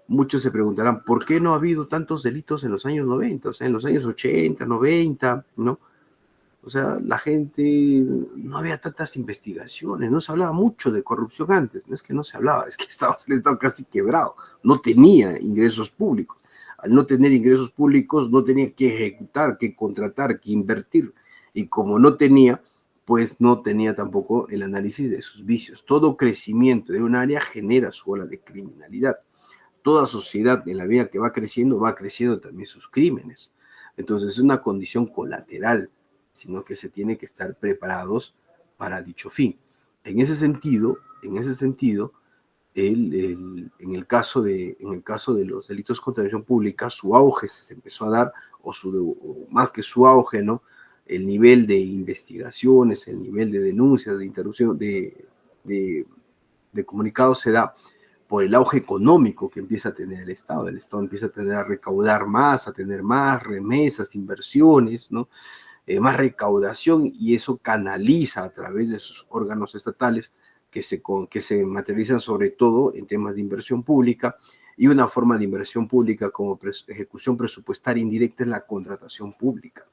Muchos se preguntarán, ¿por qué no ha habido tantos delitos en los años 90? O sea, en los años 80, 90, ¿no? O sea, la gente, no había tantas investigaciones, no se hablaba mucho de corrupción antes, no es que no se hablaba, es que el Estado casi quebrado, no tenía ingresos públicos. Al no tener ingresos públicos, no tenía que ejecutar, que contratar, que invertir. Y como no tenía, pues no tenía tampoco el análisis de sus vicios. Todo crecimiento de un área genera su ola de criminalidad. Toda sociedad en la vida que va creciendo también sus crímenes. Entonces es una condición colateral, sino que se tiene que estar preparados para dicho fin. En ese sentido, en el caso de los delitos contra la administración pública, su auge se empezó a dar, o más que su auge, ¿no? El nivel de investigaciones, el nivel de denuncias, de interrupción, de comunicados se da por el auge económico que empieza a tener el Estado. El Estado empieza a recaudar más, a tener más remesas, inversiones, ¿no? Más recaudación, y eso canaliza a través de sus órganos estatales que se materializan sobre todo en temas de inversión pública, y una forma de inversión pública como ejecución presupuestaria indirecta es la contratación pública.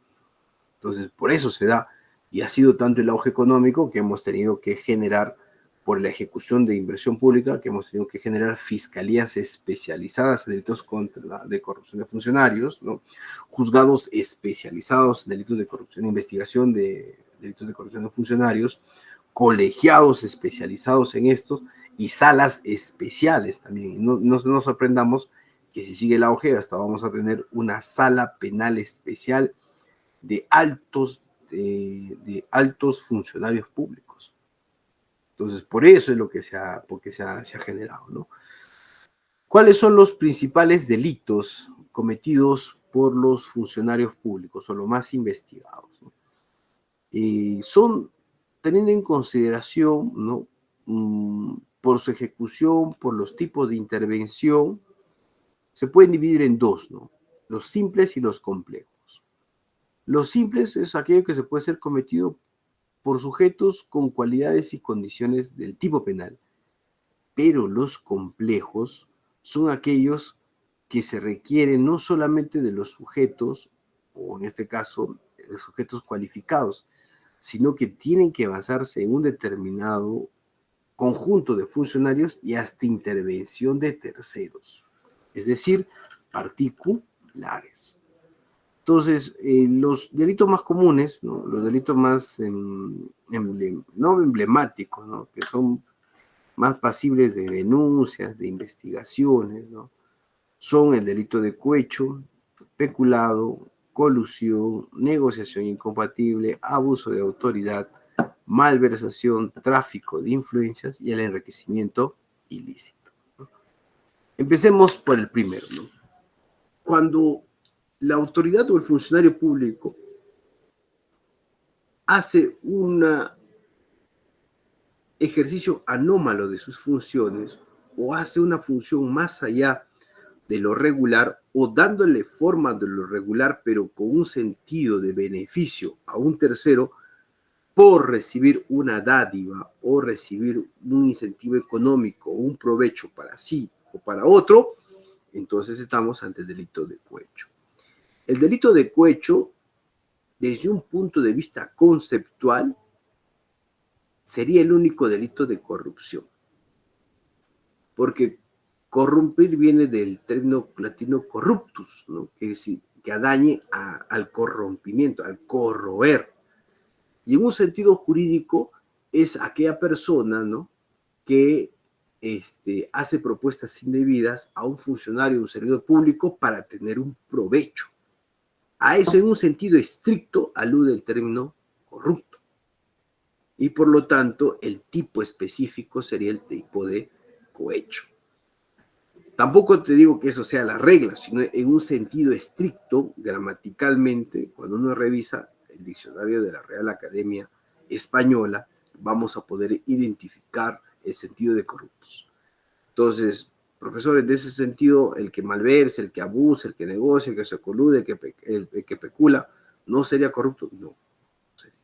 Entonces, por eso se da, y ha sido tanto el auge económico que hemos tenido que generar, por la ejecución de inversión pública, que hemos tenido que generar fiscalías especializadas en delitos de corrupción de funcionarios, ¿no? Juzgados especializados en delitos de corrupción, investigación de delitos de corrupción de funcionarios, colegiados especializados en estos y salas especiales también. No nos sorprendamos que si sigue el auge, hasta vamos a tener una sala penal especial de altos funcionarios públicos. Entonces, por eso es lo que se ha generado, ¿no? ¿Cuáles son los principales delitos cometidos por los funcionarios públicos o los más investigados, ¿no? Son, teniendo en consideración, ¿no? Por su ejecución, por los tipos de intervención, se pueden dividir en dos, ¿no? Los simples y los complejos. Los simples es aquello que se puede ser cometido por sujetos con cualidades y condiciones del tipo penal, pero los complejos son aquellos que se requieren no solamente de los sujetos, o en este caso, de sujetos cualificados, sino que tienen que basarse en un determinado conjunto de funcionarios y hasta intervención de terceros, es decir, particulares. Entonces, los delitos más comunes, ¿no? Los delitos más no emblemáticos, ¿no? Que son más pasibles de denuncias, de investigaciones, ¿no? Son el delito de cohecho, peculado, colusión, negociación incompatible, abuso de autoridad, malversación, tráfico de influencias y el enriquecimiento ilícito, ¿no? Empecemos por el primero, ¿no? Cuando la autoridad o el funcionario público hace un ejercicio anómalo de sus funciones o hace una función más allá de lo regular o dándole forma de lo regular, pero con un sentido de beneficio a un tercero por recibir una dádiva o recibir un incentivo económico o un provecho para sí o para otro, entonces estamos ante el delito de cohecho. El delito de cohecho, desde un punto de vista conceptual, sería el único delito de corrupción, porque corrumpir viene del término latino corruptus, ¿no? Que es decir, que adañe al corrompimiento, al corroer. Y en un sentido jurídico es aquella persona, ¿no?, que hace propuestas indebidas a un funcionario, un servidor público para tener un provecho. A eso en un sentido estricto alude el término corrupto. Y por lo tanto el tipo específico sería el tipo de cohecho. Tampoco te digo que eso sea la regla, sino en un sentido estricto, gramaticalmente, cuando uno revisa el diccionario de la Real Academia Española, vamos a poder identificar el sentido de corruptos. Entonces, profesores, en ese sentido, el que malversa, el que abusa, el que negocia, el que se colude, el que pecula, ¿no sería corrupto? No, sería.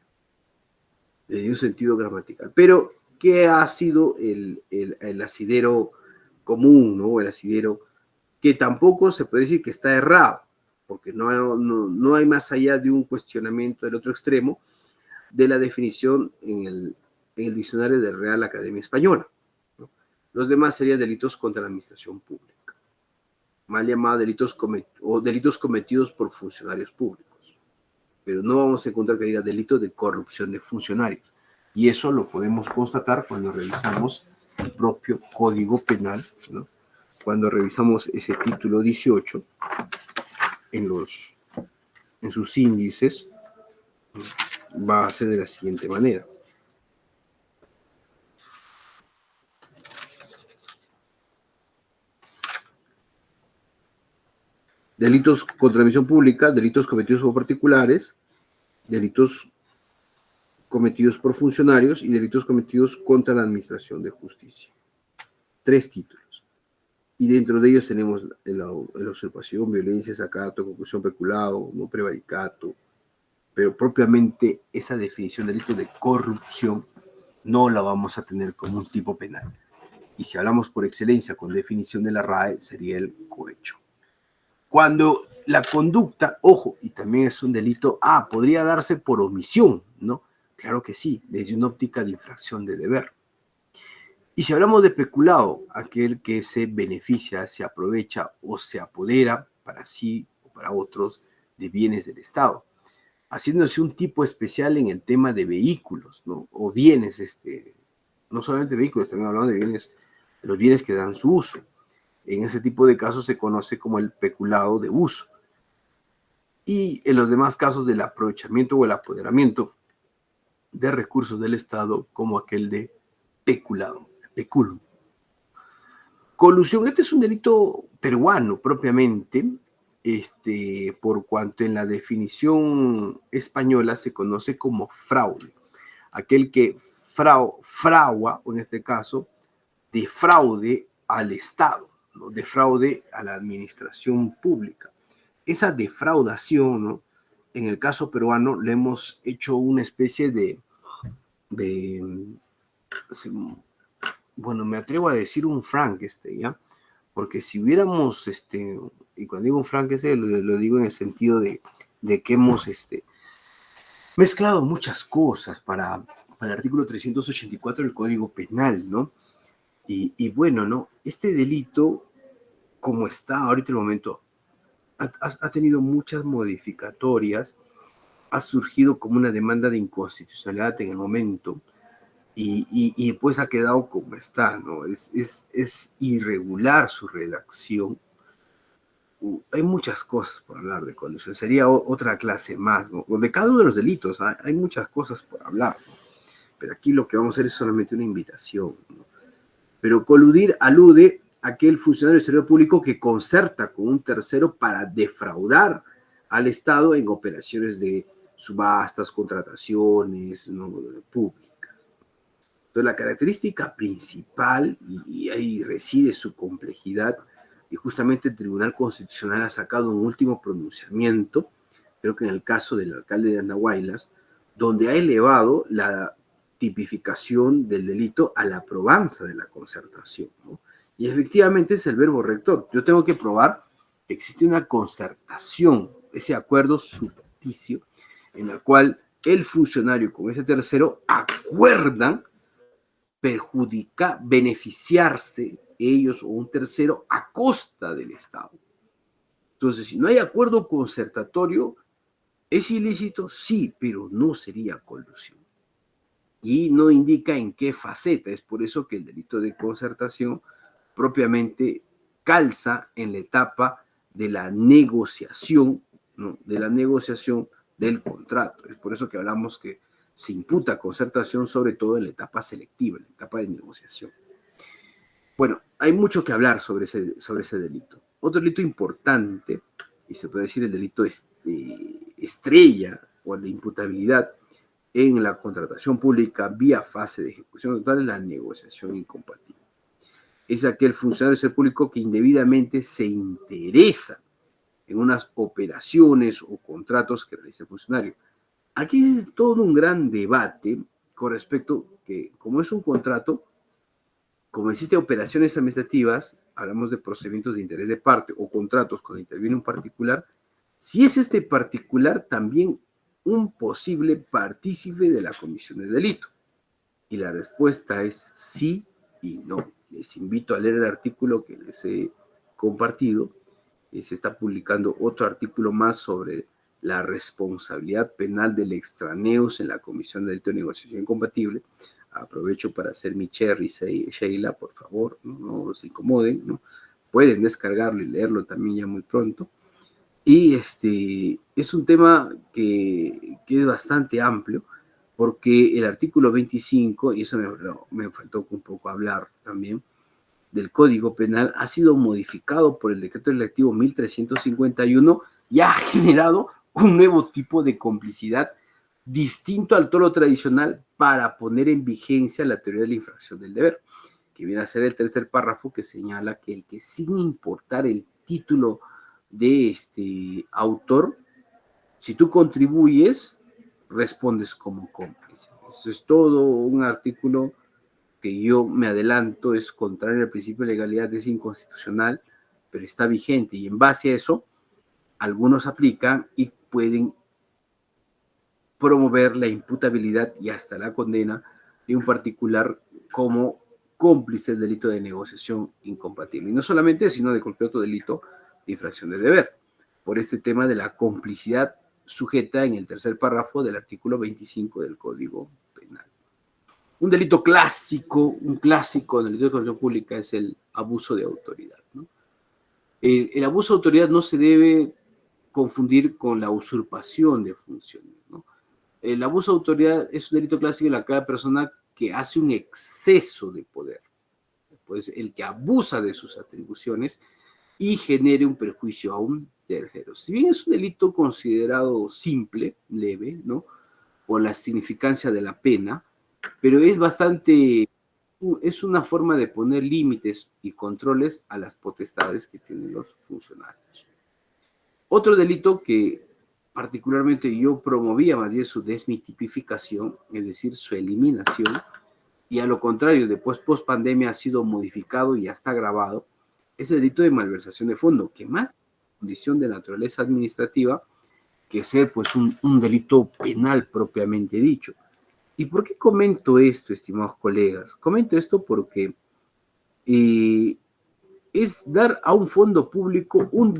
En un sentido gramatical. Pero, ¿qué ha sido el asidero común, ¿no? El asidero que tampoco se puede decir que está errado, porque no hay más allá de un cuestionamiento del otro extremo de la definición en el diccionario de Real Academia Española, ¿no? Los demás serían delitos contra la administración pública, mal llamados delitos cometidos por funcionarios públicos. Pero no vamos a encontrar que diga delito de corrupción de funcionarios. Y eso lo podemos constatar cuando revisamos el propio Código Penal, ¿no? Cuando revisamos ese título 18 en sus índices, va a ser de la siguiente manera. Delitos contra la administración pública, delitos cometidos por particulares, delitos cometidos por funcionarios y delitos cometidos contra la administración de justicia. 3 títulos. Y dentro de ellos tenemos la usurpación, violencia, desacato, concusión, peculado, no prevaricato, pero propiamente esa definición de delito de corrupción no la vamos a tener como un tipo penal. Y si hablamos por excelencia con definición de la RAE, sería el cohecho. Cuando la conducta, ojo, y también es un delito, podría darse por omisión, ¿no? Claro que sí, desde una óptica de infracción de deber. Y si hablamos de peculado, aquel que se beneficia, se aprovecha o se apodera para sí o para otros de bienes del Estado, haciéndose un tipo especial en el tema de vehículos, ¿no? O bienes, no solamente vehículos, también hablamos de bienes, de los bienes que dan su uso. En ese tipo de casos se conoce como el peculado de uso. Y en los demás casos del aprovechamiento o el apoderamiento de recursos del Estado como aquel de peculado, peculum. Colusión, este es un delito peruano propiamente, por cuanto en la definición española se conoce como fraude. Aquel que fragua, o en este caso, defraude al Estado, ¿no? Defraude a la administración pública. Esa defraudación, ¿no?, en el caso peruano le hemos hecho una especie bueno, me atrevo a decir un Frankenstein, ¿ya? Porque si hubiéramos, y cuando digo un Frankenstein, lo digo en el sentido de que hemos mezclado muchas cosas para el artículo 384 del Código Penal, ¿no? Y bueno, ¿no? Este delito, como está ahorita en el momento, ha tenido muchas modificatorias, ha surgido como una demanda de inconstitucionalidad en el momento, y pues ha quedado como está, ¿no? Es irregular su redacción. Hay muchas cosas por hablar de colusión, sería otra clase más, ¿no? De cada uno de los delitos hay muchas cosas por hablar, ¿no? Pero aquí lo que vamos a hacer es solamente una invitación, ¿no? Pero coludir alude a aquel funcionario del servidor público que concerta con un tercero para defraudar al Estado en operaciones de subastas, contrataciones, ¿no?, públicas. Entonces, la característica principal, y ahí reside su complejidad, y justamente el Tribunal Constitucional ha sacado un último pronunciamiento, creo que en el caso del alcalde de Andahuaylas, donde ha elevado la tipificación del delito a la probanza de la concertación, ¿no? Y efectivamente es el verbo rector. Yo tengo que probar que existe una concertación, ese acuerdo subrepticio, en el cual el funcionario con ese tercero acuerdan beneficiarse ellos o un tercero a costa del Estado. Entonces, si no hay acuerdo concertatorio, ¿es ilícito? Sí, pero no sería colusión. Y no indica en qué faceta. Es por eso que el delito de concertación propiamente calza en la etapa de la negociación, ¿no? De la negociación del contrato. Es por eso que hablamos que se imputa concertación sobre todo en la etapa selectiva, en la etapa de negociación. Bueno, hay mucho que hablar sobre ese delito. Otro delito importante, y se puede decir el delito estrella o el de imputabilidad en la contratación pública vía fase de ejecución total, es la negociación incompatible. Es aquel funcionario del sector público que indebidamente se interesa en unas operaciones o contratos que realiza el funcionario. Aquí es todo un gran debate con respecto que, como es un contrato, como existen operaciones administrativas, hablamos de procedimientos de interés de parte o contratos cuando interviene un particular, si es este particular también un posible partícipe de la comisión de delito. Y la respuesta es sí y no. Les invito a leer el artículo que les he compartido. Se está publicando otro artículo más sobre la responsabilidad penal del extraneus en la comisión de delito de negociación incompatible. Aprovecho para hacer mi cherry, Sheila, por favor, no se incomoden, ¿no? Pueden descargarlo y leerlo también ya muy pronto. Y es un tema que es bastante amplio, porque el artículo 25, y eso me faltó un poco hablar también, del Código Penal, ha sido modificado por el Decreto Legislativo 1351 y ha generado un nuevo tipo de complicidad distinto al tolo tradicional para poner en vigencia la teoría de la infracción del deber, que viene a ser el tercer párrafo que señala que el que sin importar el título de autor, si tú contribuyes, respondes como cómplice. Eso es todo un artículo que yo me adelanto, es contrario al principio de legalidad, es inconstitucional, pero está vigente y en base a eso, algunos aplican y pueden promover la imputabilidad y hasta la condena de un particular como cómplice del delito de negociación incompatible. Y no solamente, sino de cualquier otro delito de infracción de deber, por este tema de la complicidad sujeta en el tercer párrafo del artículo 25 del Código Penal. Un delito clásico, un clásico del delito de corrupción pública es el abuso de autoridad, ¿no? El abuso de autoridad no se debe confundir con la usurpación de funciones, ¿no? El abuso de autoridad es un delito clásico de la cada persona que hace un exceso de poder, pues el que abusa de sus atribuciones y genere un perjuicio a un tercero. Si bien es un delito considerado simple, leve, ¿no? Por la significancia de la pena, pero es una forma de poner límites y controles a las potestades que tienen los funcionarios. Otro delito que particularmente yo promovía más bien su desmitipificación, es decir, su eliminación, y a lo contrario, después post pandemia ha sido modificado y ya está agravado, es el delito de malversación de fondo, que más condición de naturaleza administrativa que ser pues un delito penal propiamente dicho. ¿Y por qué comento esto, estimados colegas? Comento esto porque es dar a un fondo público un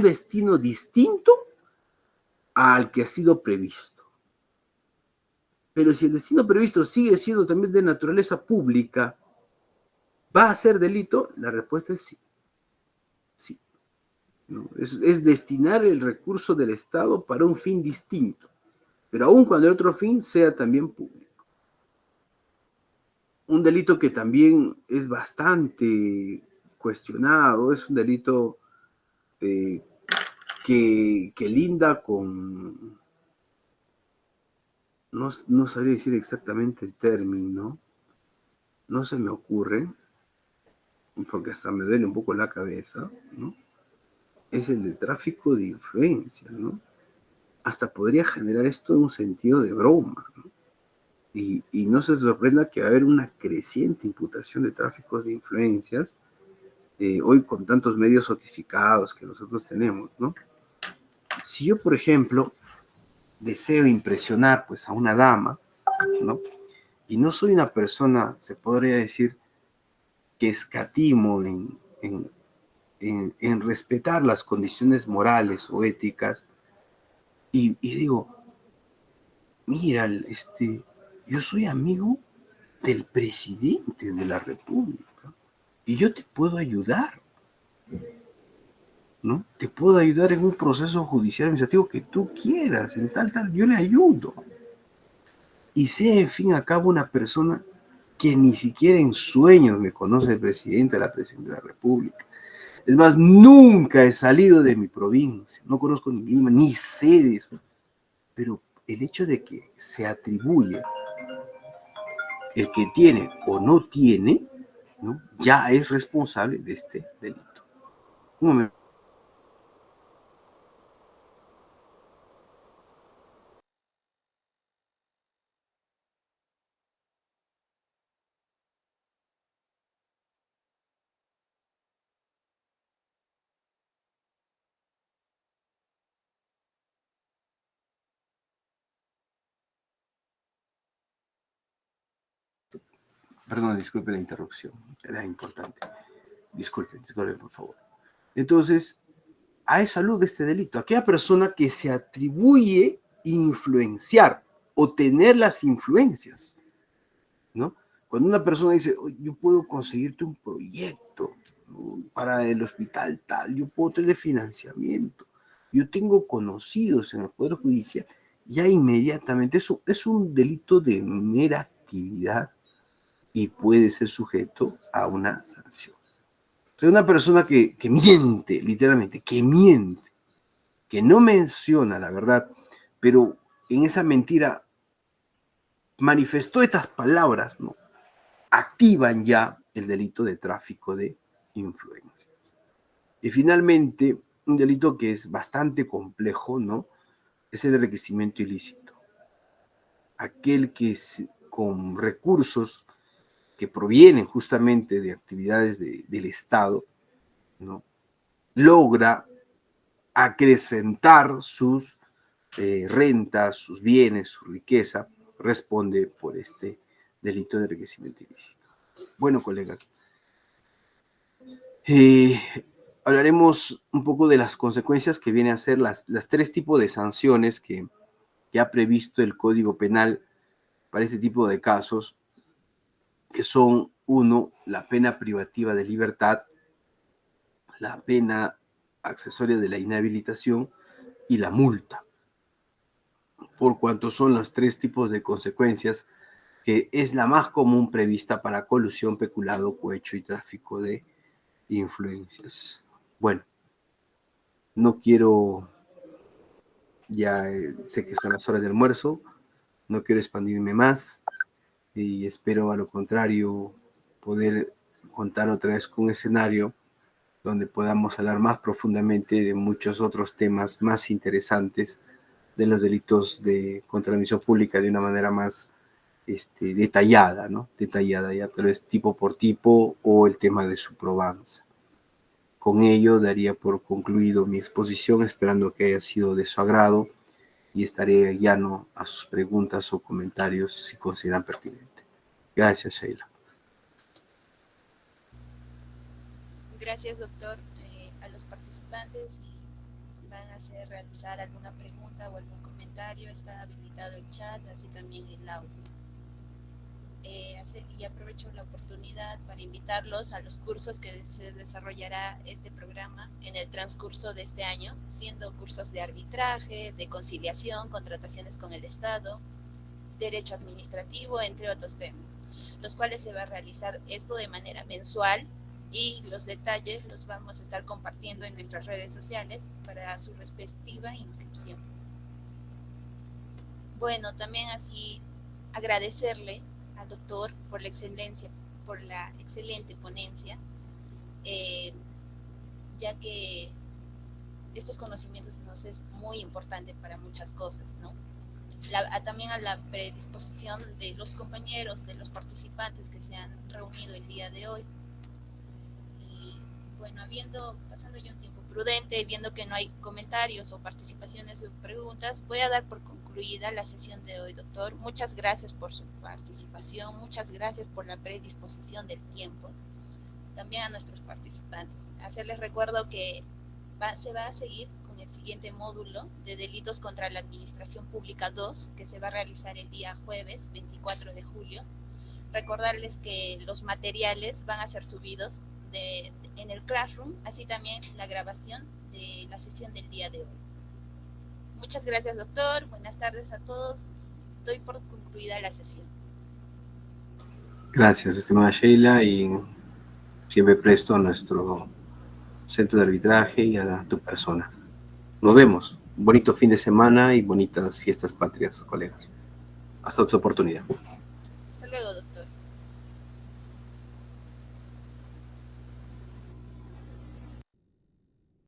destino distinto al que ha sido previsto. Pero si el destino previsto sigue siendo también de naturaleza pública, ¿va a ser delito? La respuesta es sí. Sí. ¿No? Es destinar el recurso del Estado para un fin distinto, pero aun cuando el otro fin sea también público. Un delito que también es bastante cuestionado, es un delito que linda con, no sabría decir exactamente el término, no se me ocurre, porque hasta me duele un poco la cabeza, ¿no? Es el de tráfico de influencias, ¿no? Hasta podría generar esto en un sentido de broma, ¿no? Y no se sorprenda que va a haber una creciente imputación de tráficos de influencias, hoy con tantos medios sofisticados que nosotros tenemos, ¿no? Si yo, por ejemplo, deseo impresionar pues a una dama, ¿no? Y no soy una persona, se podría decir, que escatimo en respetar las condiciones morales o éticas, y digo, mira, yo soy amigo del presidente de la República y yo te puedo ayudar, ¿no? Te puedo ayudar en un proceso judicial administrativo que tú quieras, en tal, yo le ayudo. Y sea, en fin, a cabo una persona que ni siquiera en sueños me conoce el presidente o la presidenta de la República. Es más, nunca he salido de mi provincia, no conozco ni Lima, ni sé de eso. Pero el hecho de que se atribuye el que tiene o no tiene, ¿no? Ya es responsable de este delito. Un momento. Perdón, disculpe la interrupción, era importante. Disculpe, por favor. Entonces, a esa luz de este delito, aquella persona que se atribuye influenciar o tener las influencias, ¿no? Cuando una persona dice, yo puedo conseguirte un proyecto, ¿no? Para el hospital tal, yo puedo tener financiamiento, yo tengo conocidos en el Poder Judicial, ya inmediatamente eso es un delito de mera actividad y puede ser sujeto a una sanción. O sea, una persona que miente, literalmente, que miente, que no menciona la verdad, pero en esa mentira manifestó estas palabras, ¿no? Activan ya el delito de tráfico de influencias. Y finalmente, un delito que es bastante complejo, ¿no? Es el enriquecimiento ilícito. Aquel que con recursos que provienen justamente de actividades del Estado, ¿no? Logra acrecentar sus rentas, sus bienes, su riqueza, responde por este delito de enriquecimiento ilícito. Bueno, colegas, hablaremos un poco de las consecuencias que vienen a ser las tres tipos de sanciones que ha previsto el Código Penal para este tipo de casos, que son, uno, la pena privativa de libertad, la pena accesoria de la inhabilitación y la multa, por cuanto son los tres tipos de consecuencias que es la más común prevista para colusión, peculado, cohecho y tráfico de influencias. Bueno, no quiero, ya sé que son las horas de almuerzo, no quiero expandirme más y espero a lo contrario poder contar otra vez con un escenario donde podamos hablar más profundamente de muchos otros temas más interesantes de los delitos de contra la administración pública de una manera más detallada, ¿no? Detallada ya tal vez tipo por tipo o el tema de su probanza. Con ello daría por concluido mi exposición, esperando que haya sido de su agrado y estaré llano a sus preguntas o comentarios si consideran pertinente. Gracias, Sheila. Gracias, doctor, a los participantes. Si van a hacer realizar alguna pregunta o algún comentario, está habilitado el chat, así también el audio. Y aprovecho la oportunidad para invitarlos a los cursos que se desarrollará este programa en el transcurso de este año, siendo cursos de arbitraje, de conciliación, contrataciones con el Estado, derecho administrativo, entre otros temas, los cuales se va a realizar esto de manera mensual y los detalles los vamos a estar compartiendo en nuestras redes sociales para su respectiva inscripción. Bueno, también así agradecerle al doctor por la excelencia, por la excelente ponencia. ya que estos conocimientos nos es muy importante para muchas cosas, ¿no? También a la predisposición de los compañeros, de los participantes que se han reunido el día de hoy. Y bueno, pasando ya un tiempo prudente, viendo que no hay comentarios o participaciones o preguntas, voy a dar por concluida la sesión de hoy, doctor. Muchas gracias por su participación, muchas gracias por la predisposición del tiempo. También a nuestros participantes. Hacerles recuerdo que se va a seguir con el siguiente módulo de delitos contra la administración pública 2, que se va a realizar el día jueves 24 de julio. Recordarles que los materiales van a ser subidos en el Classroom, así también la grabación de la sesión del día de hoy. Muchas gracias, doctor. Buenas tardes a todos. Doy por concluida la sesión. Gracias, estimada Sheila, y siempre presto a nuestro centro de arbitraje y a tu persona. Nos vemos. Bonito fin de semana y bonitas fiestas patrias, colegas. Hasta otra oportunidad. Hasta luego, doctor.